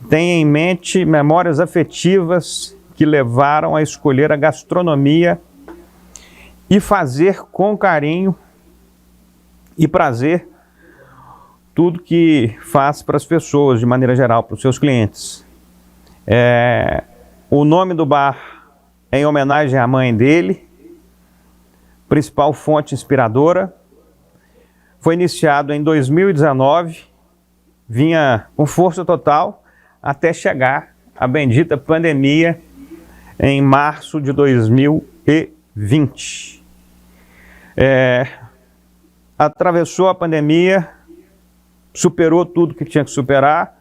tem em mente memórias afetivas que levaram a escolher a gastronomia e fazer com carinho e prazer tudo que faz para as pessoas, de maneira geral, para os seus clientes. O nome do bar é em homenagem à mãe dele, principal fonte inspiradora. Foi iniciado em 2019, vinha com força total até chegar a bendita pandemia em março de 2020. Atravessou a pandemia, superou tudo que tinha que superar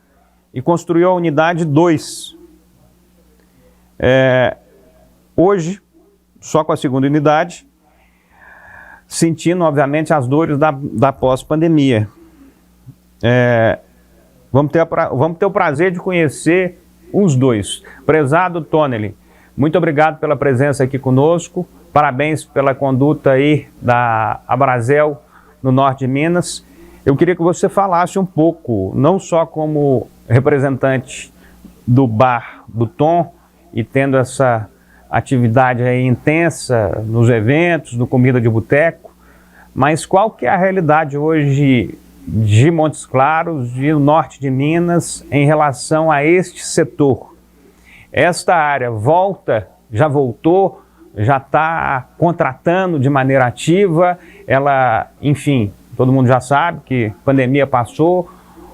e construiu a unidade 2. Hoje, só com a segunda unidade, sentindo, obviamente, as dores da pós-pandemia. Vamos ter o prazer de conhecer os dois. Prezado Tonelli, muito obrigado pela presença aqui conosco, parabéns pela conduta aí da Abrazel no norte de Minas. Eu queria que você falasse um pouco, não só como representante do bar do Tom e tendo essa atividade aí intensa nos eventos, no Comida de Boteco, mas qual que é a realidade hoje de Montes Claros, de norte de Minas, em relação a este setor? Esta área já voltou, já está contratando de maneira ativa, ela, enfim, todo mundo já sabe que a pandemia passou,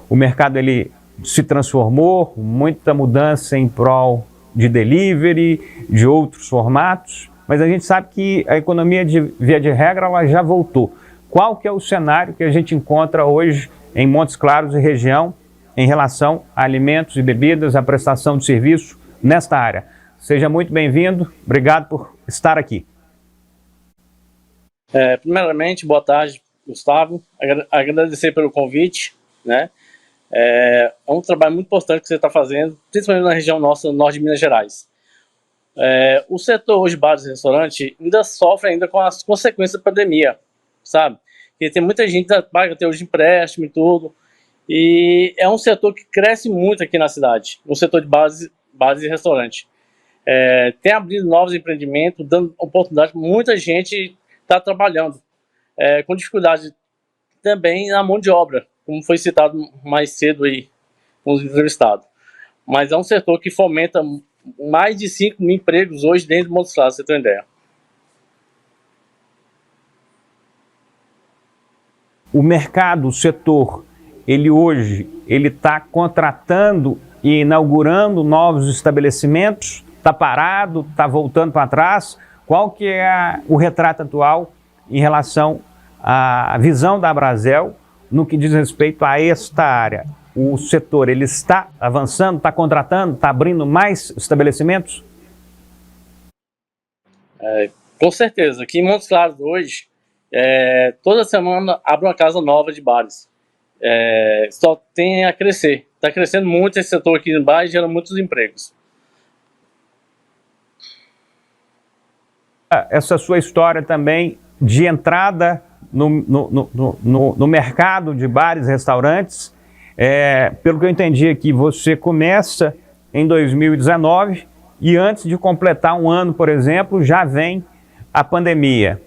o mercado ele se transformou, muita mudança em prol de delivery, de outros formatos, mas a gente sabe que a economia, via de regra, ela já voltou. Qual que é o cenário que a gente encontra hoje em Montes Claros e região em relação a alimentos e bebidas, a prestação de serviço nesta área? Seja muito bem-vindo, obrigado por estar aqui. Primeiramente, boa tarde, Gustavo. Agradecer pelo convite, né? É um trabalho muito importante que você está fazendo, principalmente na região nossa, no norte de Minas Gerais. O setor hoje, bares e restaurantes, ainda sofre ainda com as consequências da pandemia, sabe? Porque tem muita gente que paga até hoje empréstimo e tudo, e é um setor que cresce muito aqui na cidade, o setor de bares e restaurantes. Tem abrido novos empreendimentos, dando oportunidade para muita gente estar trabalhando, com dificuldade também na mão de obra, como foi citado mais cedo aí com os entrevistados. Mas é um setor que fomenta mais de 5 mil empregos hoje dentro do Montes Claros, você tem uma ideia. O mercado, o setor, ele hoje está contratando e inaugurando novos estabelecimentos, está parado, está voltando para trás. Qual que é o retrato atual em relação à visão da Abrazel no que diz respeito a esta área? O setor, ele está avançando, está contratando, está abrindo mais estabelecimentos? Com certeza. Aqui em Montes Claros hoje, toda semana abre uma casa nova de bares. Só tem a crescer. Está crescendo muito esse setor aqui em bares e gera muitos empregos. Essa sua história também de entrada no mercado de bares e restaurantes, pelo que eu entendi aqui, você começa em 2019 e antes de completar um ano, por exemplo, já vem a pandemia.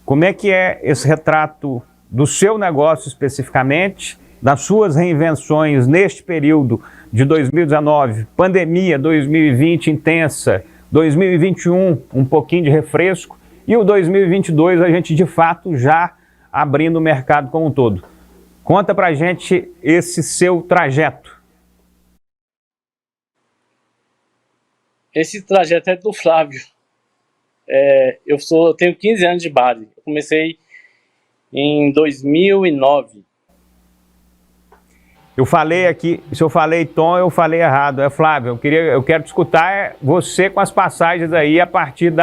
Como é que é esse retrato do seu negócio especificamente, das suas reinvenções neste período de 2019, pandemia, 2020 intensa, 2021 um pouquinho de refresco e o 2022 a gente de fato já abrindo o mercado como um todo? Conta pra gente esse seu trajeto. Esse trajeto é do Flávio. Eu tenho 15 anos de bar. Eu comecei em 2009. Eu falei aqui, se eu falei Tom, eu falei errado. Flávio, eu quero escutar você com as passagens aí a partir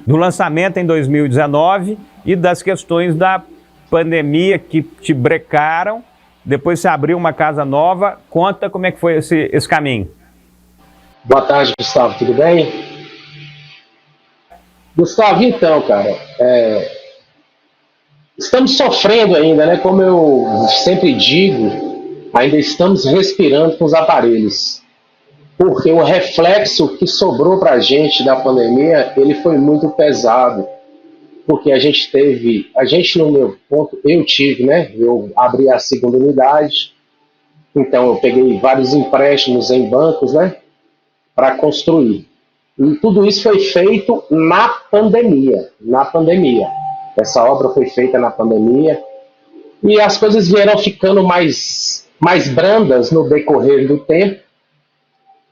do lançamento em 2019 e das questões da pandemia que te brecaram. Depois você abriu uma casa nova. Conta como é que foi esse caminho. Boa tarde, Gustavo, tudo bem? Gustavo, então, cara, estamos sofrendo ainda, né? Como eu sempre digo, ainda estamos respirando com os aparelhos. Porque o reflexo que sobrou para a gente da pandemia, ele foi muito pesado. Porque no meu ponto, eu tive, né? Eu abri a segunda unidade, então eu peguei vários empréstimos em bancos, né? Para construir. E tudo isso foi feito na pandemia. Essa obra foi feita na pandemia. E as coisas vieram ficando mais brandas no decorrer do tempo.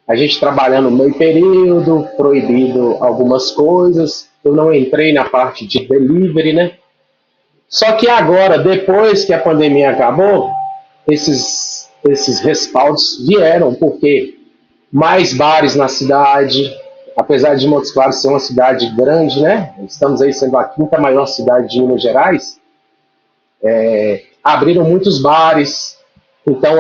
A gente trabalhando meio período, proibido algumas coisas. Eu não entrei na parte de delivery, né? Só que agora, depois que a pandemia acabou, esses esses respaldos vieram, porque mais bares na cidade, apesar de Montes Claros ser uma cidade grande, né? Estamos aí sendo a 5ª maior cidade de Minas Gerais, abriram muitos bares, então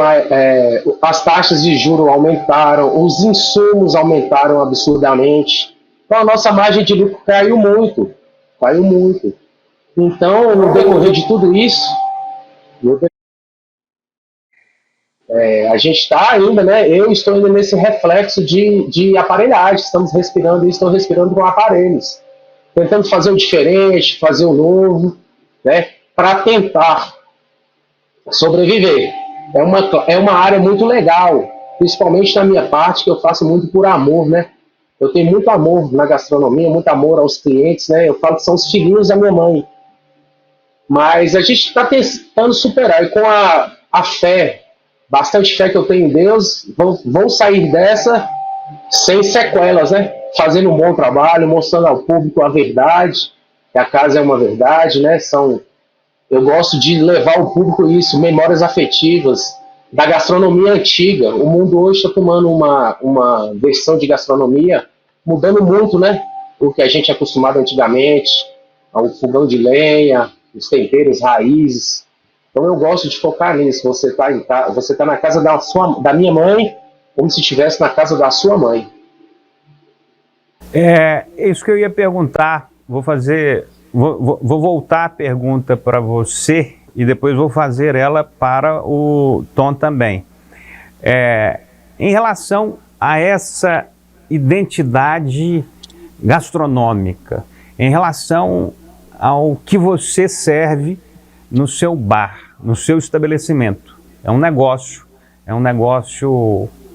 as taxas de juros aumentaram, os insumos aumentaram absurdamente, então a nossa margem de lucro caiu muito. Então, no decorrer de tudo isso, a gente está ainda, né? Eu estou ainda nesse reflexo de aparelhagem. Estamos respirando e estou respirando com aparelhos, tentando fazer o diferente, fazer o novo, né? Para tentar sobreviver. É uma área muito legal, principalmente na minha parte, que eu faço muito por amor, né? Eu tenho muito amor na gastronomia, muito amor aos clientes, né? Eu falo que são os filhinhos da minha mãe. Mas a gente está tentando superar, e com a fé, bastante fé que eu tenho em Deus, vão sair dessa sem sequelas, né? Fazendo um bom trabalho, mostrando ao público a verdade, que a casa é uma verdade, né? Eu gosto de levar ao público isso, memórias afetivas da gastronomia antiga. O mundo hoje está tomando uma versão de gastronomia, mudando muito, né? O que a gente é acostumado antigamente, ao fogão de lenha, os temperos, raízes. Então eu gosto de focar nisso. Você tá na casa da minha mãe, como se estivesse na casa da sua mãe. É isso que eu ia perguntar. Vou voltar a pergunta para você e depois vou fazer ela para o Tom também. Em relação a essa identidade gastronômica, em relação ao que você serve no seu bar, no seu estabelecimento. É um negócio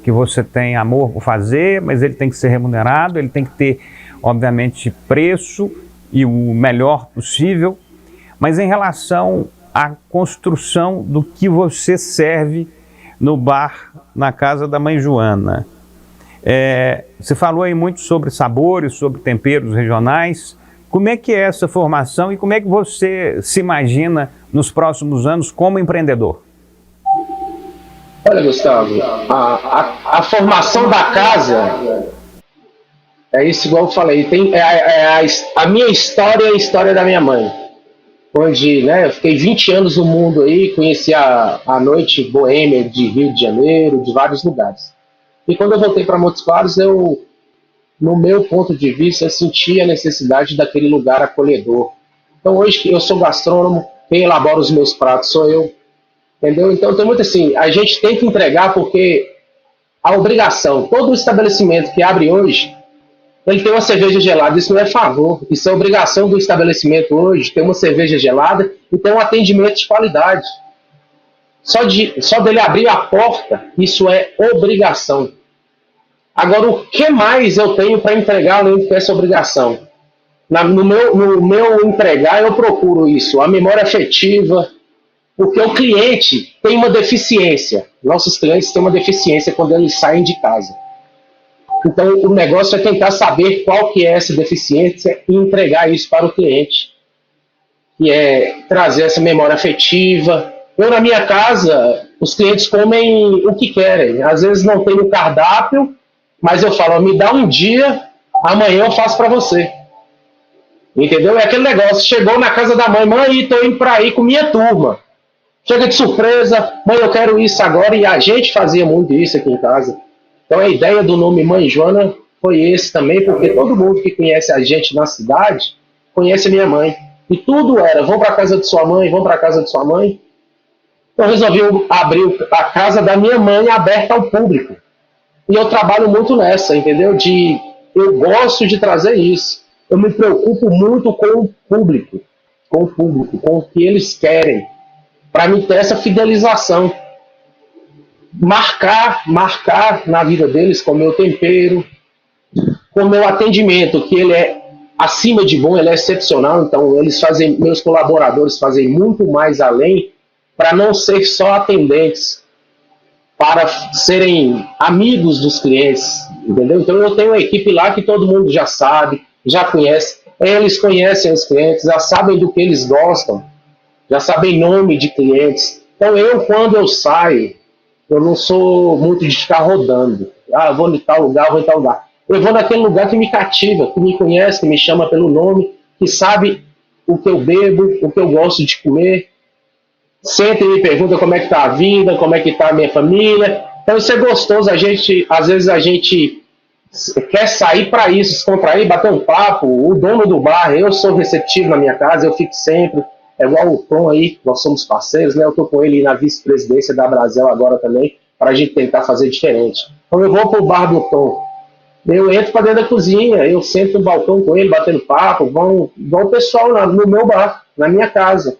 que você tem amor por fazer, mas ele tem que ser remunerado, ele tem que ter, obviamente, preço e o melhor possível. Mas em relação à construção do que você serve no bar, na casa da Mãe Joana, você falou aí muito sobre sabores, sobre temperos regionais. Como é que é essa formação e como é que você se imagina nos próximos anos como empreendedor? Olha, Gustavo, a formação da casa é isso, igual eu falei, a minha história é a história da minha mãe, onde, né, eu fiquei 20 anos no mundo aí, conheci a noite boêmia de Rio de Janeiro, de vários lugares. E quando eu voltei para Montes Claros, no meu ponto de vista, eu senti a necessidade daquele lugar acolhedor. Então hoje que eu sou gastrônomo, quem elabora os meus pratos sou eu, entendeu? Então tem muito assim, a gente tem que entregar porque a obrigação, todo estabelecimento que abre hoje, ele tem uma cerveja gelada, isso não é favor, isso é obrigação do estabelecimento hoje, ter uma cerveja gelada e ter um atendimento de qualidade. Só dele abrir a porta, isso é obrigação. Agora, o que mais eu tenho para entregar além dessa obrigação? No meu entregar, eu procuro isso, a memória afetiva, porque o cliente tem uma deficiência. Nossos clientes têm uma deficiência quando eles saem de casa. Então, o negócio é tentar saber qual que é essa deficiência e entregar isso para o cliente. E é trazer essa memória afetiva. Eu, na minha casa, os clientes comem o que querem. Às vezes não tem no cardápio, mas eu falo, me dá um dia, amanhã eu faço para você. Entendeu? É aquele negócio, chegou na casa da mãe, mãe, tô indo para aí com minha turma. Chega de surpresa, mãe, eu quero isso agora, e a gente fazia muito isso aqui em casa. Então a ideia do nome Mãe Joana foi esse também, porque todo mundo que conhece a gente na cidade, conhece a minha mãe. E tudo era, vão para a casa de sua mãe, vão para a casa de sua mãe. Então eu resolvi abrir a casa da minha mãe aberta ao público. E eu trabalho muito nessa, entendeu? Eu gosto de trazer isso. Eu me preocupo muito com o público, com o que eles querem, para mim ter essa fidelização. Marcar na vida deles com o meu tempero, com o meu atendimento, que ele é acima de bom, ele é excepcional. Então meus colaboradores fazem muito mais além, para não ser só atendentes, para serem amigos dos clientes, entendeu? Então eu tenho uma equipe lá que todo mundo já sabe, já conhece, eles conhecem os clientes, já sabem do que eles gostam, já sabem nome de clientes. Então quando eu saio, Eu não sou muito de ficar rodando. Ah, vou em tal lugar, vou em tal lugar. Eu vou naquele lugar que me cativa, que me conhece, que me chama pelo nome, que sabe o que eu bebo, o que eu gosto de comer. Senta e me pergunta como é que tá a vida, como é que tá a minha família. Então isso é gostoso. Às vezes a gente quer sair para isso, descontrair, bater um papo. O dono do bar, eu sou receptivo na minha casa, eu fico sempre. É igual o Tom aí, nós somos parceiros, né? Eu tô com ele na vice-presidência da Brasel agora também, para a gente tentar fazer diferente. Então eu vou pro bar do Tom. Eu entro para dentro da cozinha, eu sento no balcão com ele, batendo papo, vão o pessoal no meu bar, na minha casa,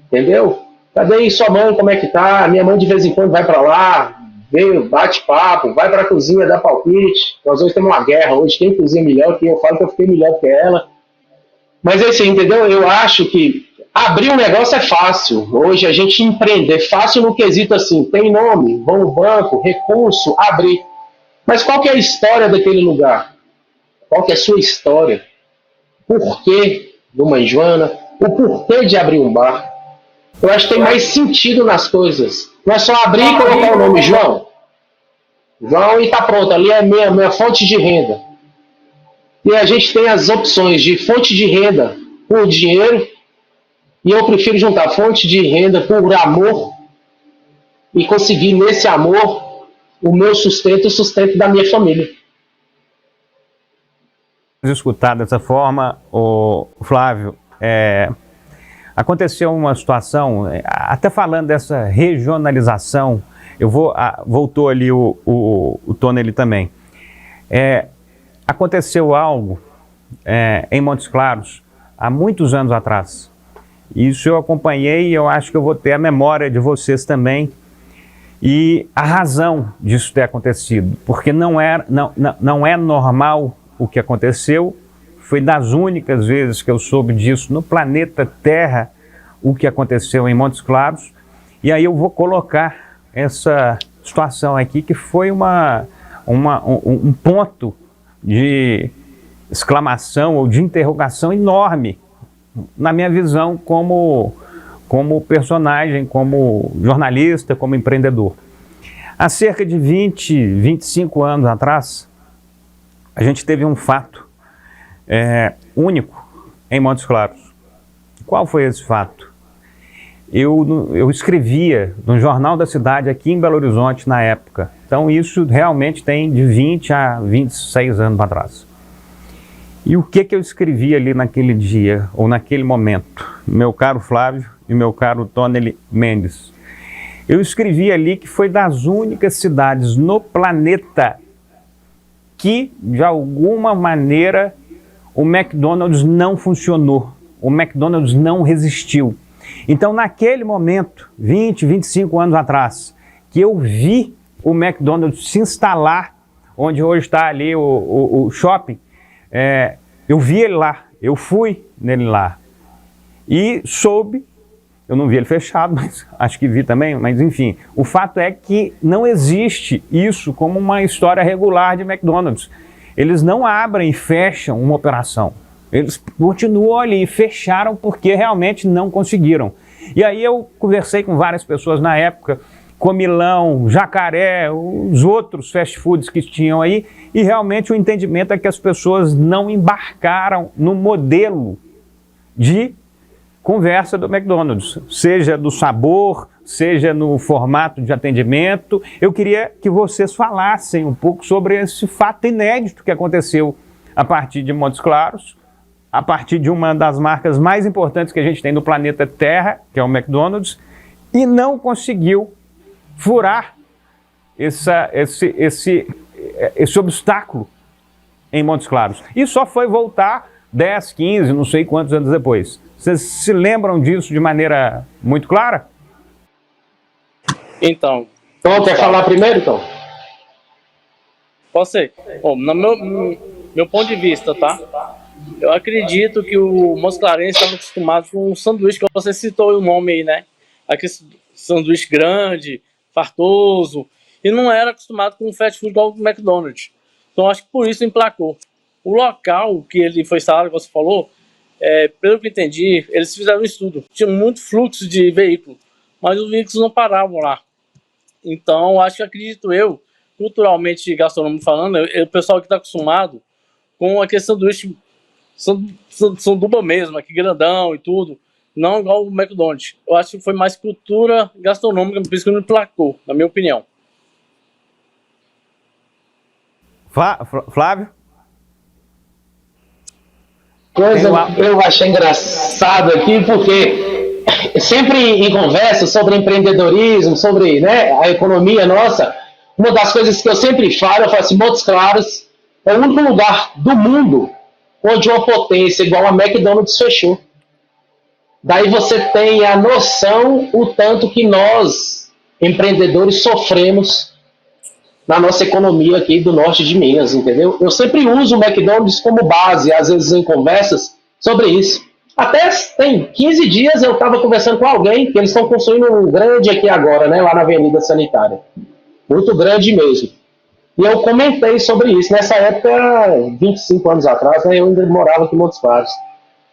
entendeu? Cadê aí sua mãe, como é que tá? Minha mãe de vez em quando vai para lá, vê, bate papo, vai para a cozinha, dá palpite. Nós hoje temos uma guerra, hoje quem cozinha melhor que eu falo que eu fiquei melhor que ela. Mas é isso aí, entendeu? Eu acho que abrir um negócio é fácil. Hoje a gente empreender fácil no quesito assim, tem nome, vão no banco, recurso, abrir. Mas qual que é a história daquele lugar? Qual que é a sua história? Porquê do Mãe Joana? O porquê de abrir um bar? Eu acho que tem mais sentido nas coisas. Não é só abrir e colocar o nome João. João e tá pronto. Ali é minha fonte de renda. E a gente tem as opções de fonte de renda por dinheiro. E eu prefiro juntar fonte de renda por amor. E conseguir nesse amor o meu sustento e o sustento da minha família. Escutar dessa forma, o Flávio, aconteceu uma situação, até falando dessa regionalização, voltou ali o Tony ali também. Aconteceu algo em Montes Claros há muitos anos atrás. Isso eu acompanhei e eu acho que eu vou ter a memória de vocês também. E a razão disso ter acontecido, porque não é normal o que aconteceu, foi das únicas vezes que eu soube disso no planeta Terra, o que aconteceu em Montes Claros, e aí eu vou colocar essa situação aqui, que foi um ponto de exclamação ou de interrogação enorme, na minha visão como personagem, como jornalista, como empreendedor. Há cerca de 25 anos atrás, a gente teve um fato único em Montes Claros. Qual foi esse fato? Eu escrevia no Jornal da Cidade aqui em Belo Horizonte na época. Então isso realmente tem de 20 a 26 anos atrás. E o que eu escrevi ali naquele dia, ou naquele momento, meu caro Flávio e meu caro Tony Mendes? Eu escrevi ali que foi das únicas cidades no planeta que, de alguma maneira, o McDonald's não funcionou, o McDonald's não resistiu. Então, naquele momento, 20, 25 anos atrás, que eu vi o McDonald's se instalar, onde hoje está ali o shopping, eu vi ele lá, eu fui nele lá e soube, eu não vi ele fechado, mas acho que vi também, mas enfim, o fato é que não existe isso como uma história regular de McDonald's. Eles não abrem e fecham uma operação, eles continuam ali, fecharam porque realmente não conseguiram. E aí eu conversei com várias pessoas na época, Comilão, Jacaré, os outros fast foods que tinham aí, e realmente o entendimento é que as pessoas não embarcaram no modelo de conversa do McDonald's, seja do sabor, seja no formato de atendimento. Eu queria que vocês falassem um pouco sobre esse fato inédito que aconteceu a partir de Montes Claros, a partir de uma das marcas mais importantes que a gente tem no planeta Terra, que é o McDonald's, e não conseguiu furar esse obstáculo em Montes Claros. E só foi voltar 10, 15, não sei quantos anos depois. Vocês se lembram disso de maneira muito clara? Então... Então, quer falar primeiro, então? Posso ser? Bom, no meu ponto de vista, tá? Eu acredito que o Montes Clarense estava acostumado com um sanduíche, que você citou o nome aí, né? Aquele sanduíche grande, fartoso, e não era acostumado com um fast food igual o McDonald's. Então acho que por isso emplacou. O local que ele foi instalado, que você falou, pelo que entendi, eles fizeram um estudo. Tinha muito fluxo de veículo, mas os veículos não paravam lá. Então, acredito eu, culturalmente, gastronômico falando, o pessoal que está acostumado com a questão do sanduba mesmo, aqui grandão e tudo, não igual o McDonald's. Eu acho que foi mais cultura gastronômica, por isso que não emplacou, na minha opinião. Flávio? Coisa que eu achei engraçado aqui, porque sempre em conversa sobre empreendedorismo, sobre, né, a economia nossa, uma das coisas que eu sempre falo, eu falo assim, Montes Claros é o único lugar do mundo onde uma potência igual a McDonald's fechou. Daí você tem a noção o tanto que nós, empreendedores, sofremos na nossa economia aqui do norte de Minas, entendeu? Eu sempre uso o McDonald's como base, às vezes em conversas sobre isso. Até tem 15 dias eu estava conversando com alguém, que eles estão construindo um grande aqui agora, né, lá na Avenida Sanitária. Muito grande mesmo. E eu comentei sobre isso. Nessa época, 25 anos atrás, né, eu ainda morava aqui em Montes Claros.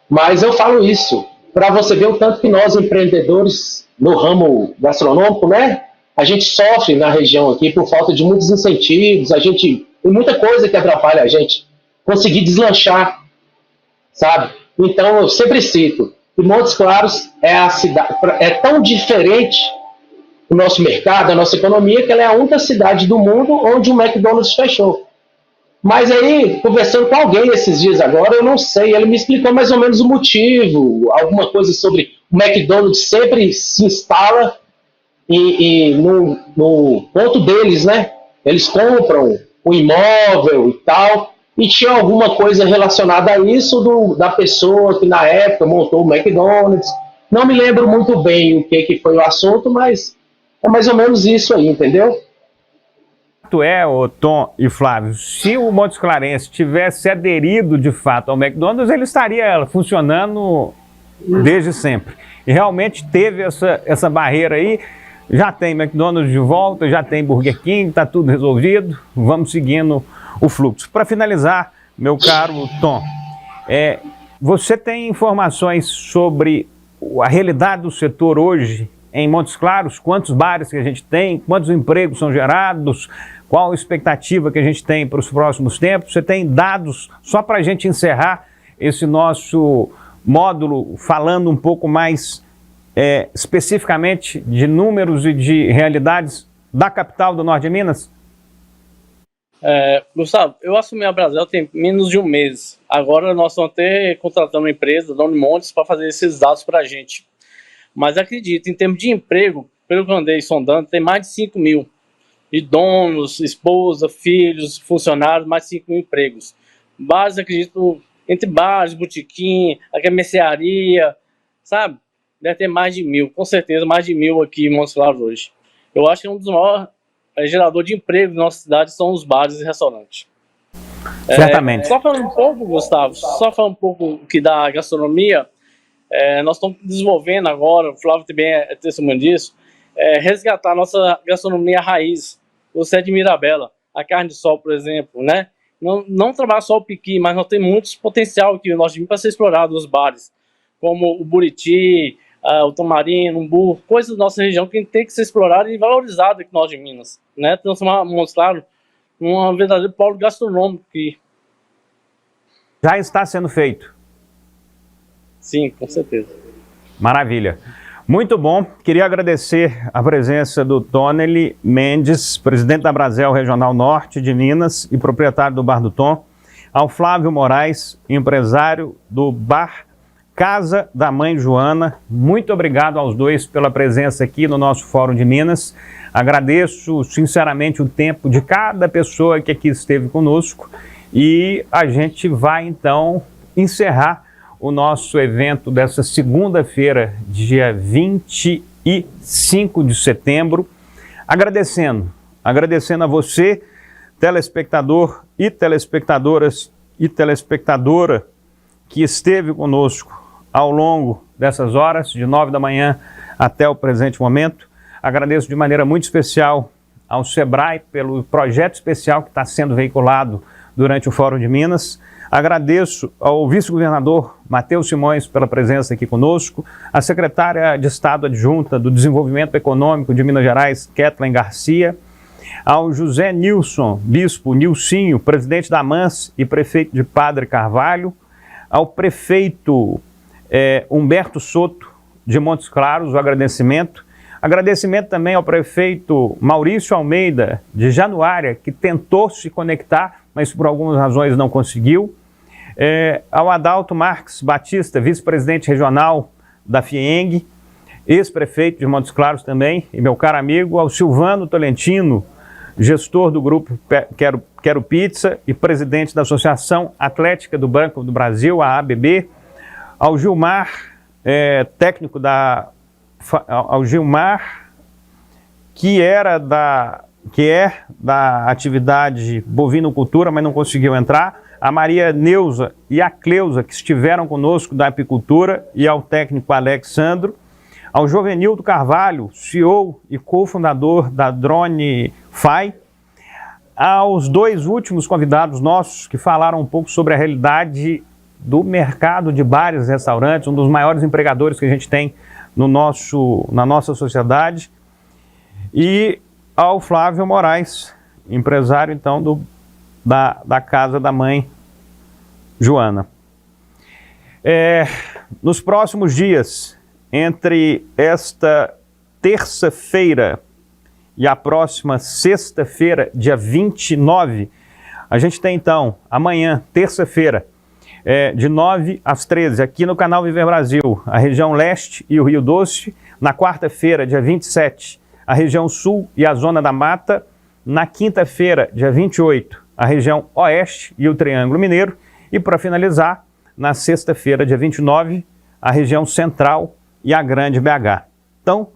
Mas eu falo isso para você ver o tanto que nós, empreendedores no ramo gastronômico, né, a gente sofre na região aqui por falta de muitos incentivos, tem muita coisa que atrapalha a gente conseguir deslanchar, sabe? Então, eu sempre cito que Montes Claros é tão diferente o nosso mercado, a nossa economia, que ela é a única cidade do mundo onde o McDonald's fechou. Mas aí, conversando com alguém esses dias agora, eu não sei, ele me explicou mais ou menos o motivo, alguma coisa sobre o McDonald's sempre se instala e no ponto deles, né? Eles compram o imóvel e tal, e tinha alguma coisa relacionada a isso da pessoa que na época montou o McDonald's. Não me lembro muito bem o que foi o assunto, mas é mais ou menos isso aí, entendeu? O Tom e Flávio, se o Montes Clarense tivesse aderido de fato ao McDonald's, ele estaria funcionando desde sempre. E realmente teve essa barreira aí. Já tem McDonald's de volta, já tem Burger King, está tudo resolvido, vamos seguindo o fluxo. Para finalizar, meu caro Tom, você tem informações sobre a realidade do setor hoje em Montes Claros? Quantos bares que a gente tem, quantos empregos são gerados, qual a expectativa que a gente tem para os próximos tempos? Você tem dados, só para a gente encerrar esse nosso módulo, falando um pouco mais especificamente de números e de realidades da capital do norte de Minas? Gustavo, eu assumi a Brasel tem menos de um mês. Agora nós estamos até contratando uma empresa, Doni Montes, para fazer esses dados para a gente. Mas acredito, em termos de emprego, pelo que eu andei sondando, tem mais de 5 mil. De donos, esposa, filhos, funcionários, mais de 5 mil empregos. Bares, acredito, entre bares, botequim, aqui a mercearia, sabe? Deve ter mais de 1.000, com certeza mais de 1.000 aqui em Montes Claros hoje. Eu acho que um dos maiores geradores de emprego da nossa cidade são os bares e restaurantes. Certamente. Só falando um pouco, Gustavo, só falando um pouco que da gastronomia, nós estamos desenvolvendo agora, o Flávio também é testemunho disso, resgatar a nossa gastronomia raiz, você é de Mirabela, a carne de sol, por exemplo, né? Não trabalhar só o piqui, mas nós temos muito potencial aqui no norte de Minas para ser explorado nos bares, como o buriti, o tamarino, o umbu, coisas da nossa região que tem que ser explorada e valorizada aqui no norte de Minas, né? Transformar Montes Claros num verdadeiro polo gastronômico aqui. Já está sendo feito. Sim, com certeza. Maravilha. Muito bom. Queria agradecer a presença do Tonely Mendes, presidente da Brasel Regional Norte de Minas e proprietário do Bar do Tom, ao Flávio Moraes, empresário do Bar Casa da Mãe Joana. Muito obrigado aos dois pela presença aqui no nosso Fórum de Minas. Agradeço sinceramente o tempo de cada pessoa que aqui esteve conosco e a gente vai então encerrar o nosso evento dessa segunda-feira, dia 25 de setembro, agradecendo a você, telespectador e telespectadoras e telespectadora que esteve conosco ao longo dessas horas, de 9 da manhã até o presente momento. Agradeço de maneira muito especial ao Sebrae pelo projeto especial que está sendo veiculado durante o Fórum de Minas. Agradeço ao vice-governador Matheus Simões pela presença aqui conosco, a secretária de Estado adjunta do Desenvolvimento Econômico de Minas Gerais, Kathleen Garcia, ao José Nilson, bispo Nilcinho, presidente da AMANS e prefeito de Padre Carvalho, ao prefeito Humberto Soto, de Montes Claros, o agradecimento. Agradecimento também ao prefeito Maurício Almeida, de Januária, que tentou se conectar, mas por algumas razões não conseguiu. Ao Adalto Marques Batista, vice-presidente regional da FIENG, ex-prefeito de Montes Claros também, e meu caro amigo, ao Silvano Tolentino, gestor do grupo Quero Pizza e presidente da Associação Atlética do Banco do Brasil, a ABB, ao Gilmar, técnico ao Gilmar, que é da atividade bovinocultura, mas não conseguiu entrar, a Maria Neuza e a Cleusa, que estiveram conosco da apicultura, e ao técnico Alexandro, ao Jovenildo Carvalho, CEO e cofundador da DroneFi, aos dois últimos convidados nossos que falaram um pouco sobre a realidade do mercado de bares e restaurantes, um dos maiores empregadores que a gente tem na nossa sociedade, e ao Flávio Moraes, empresário então da casa da mãe Joana. Nos próximos dias, entre esta terça-feira e a próxima sexta-feira, dia 29, a gente tem então, amanhã, terça-feira, de 9 às 13, aqui no canal Viver Brasil, a região leste e o Rio Doce. Na quarta-feira, dia 27, a região sul e a Zona da Mata. Na quinta-feira, dia 28, a região oeste e o Triângulo Mineiro. E para finalizar, na sexta-feira, dia 29, a região central e a Grande BH. Então,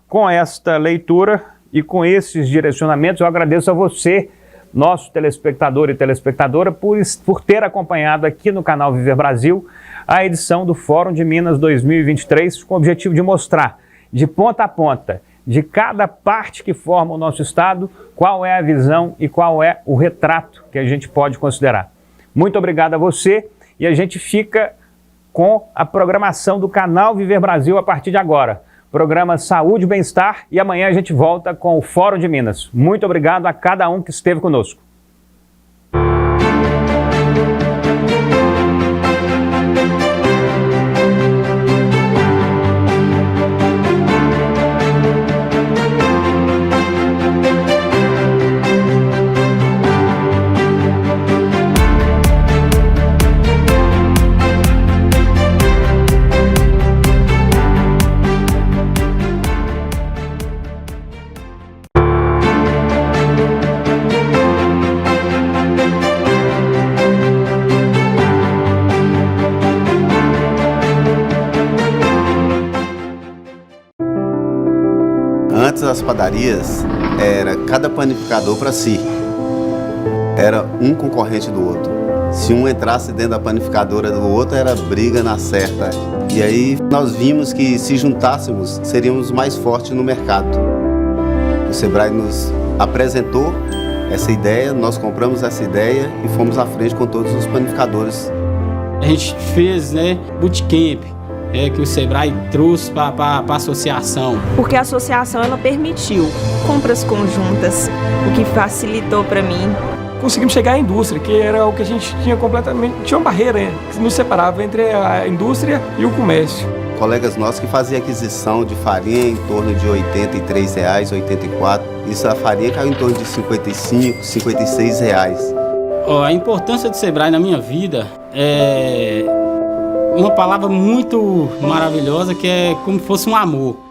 com esta leitura e com esses direcionamentos, eu agradeço a você, nosso telespectador e telespectadora, por ter acompanhado aqui no canal Viver Brasil a edição do Fórum de Minas 2023, com o objetivo de mostrar de ponta a ponta, de cada parte que forma o nosso estado, qual é a visão e qual é o retrato que a gente pode considerar. Muito obrigado a você, e a gente fica com a programação do canal Viver Brasil a partir de agora. Programa Saúde e Bem-Estar, e amanhã a gente volta com o Fórum de Minas. Muito obrigado a cada um que esteve conosco. Antes as padarias era cada panificador para si, era um concorrente do outro. Se um entrasse dentro da panificadora do outro, era briga na certa. E aí nós vimos que se juntássemos, seríamos mais fortes no mercado. O Sebrae nos apresentou essa ideia, nós compramos essa ideia e fomos à frente com todos os panificadores. A gente fez, bootcamp, que o Sebrae trouxe para a associação. Porque a associação ela permitiu compras conjuntas, o que facilitou para mim. Conseguimos chegar à indústria, que era o que a gente tinha completamente... Tinha uma barreira que nos separava entre a indústria e o comércio. Colegas nossos que faziam aquisição de farinha em torno de R$ 83, R$ 84. Isso, a farinha caiu em torno de R$ 55, R$ 56. A importância do Sebrae na minha vida é uma palavra muito maravilhosa, que é como se fosse um amor.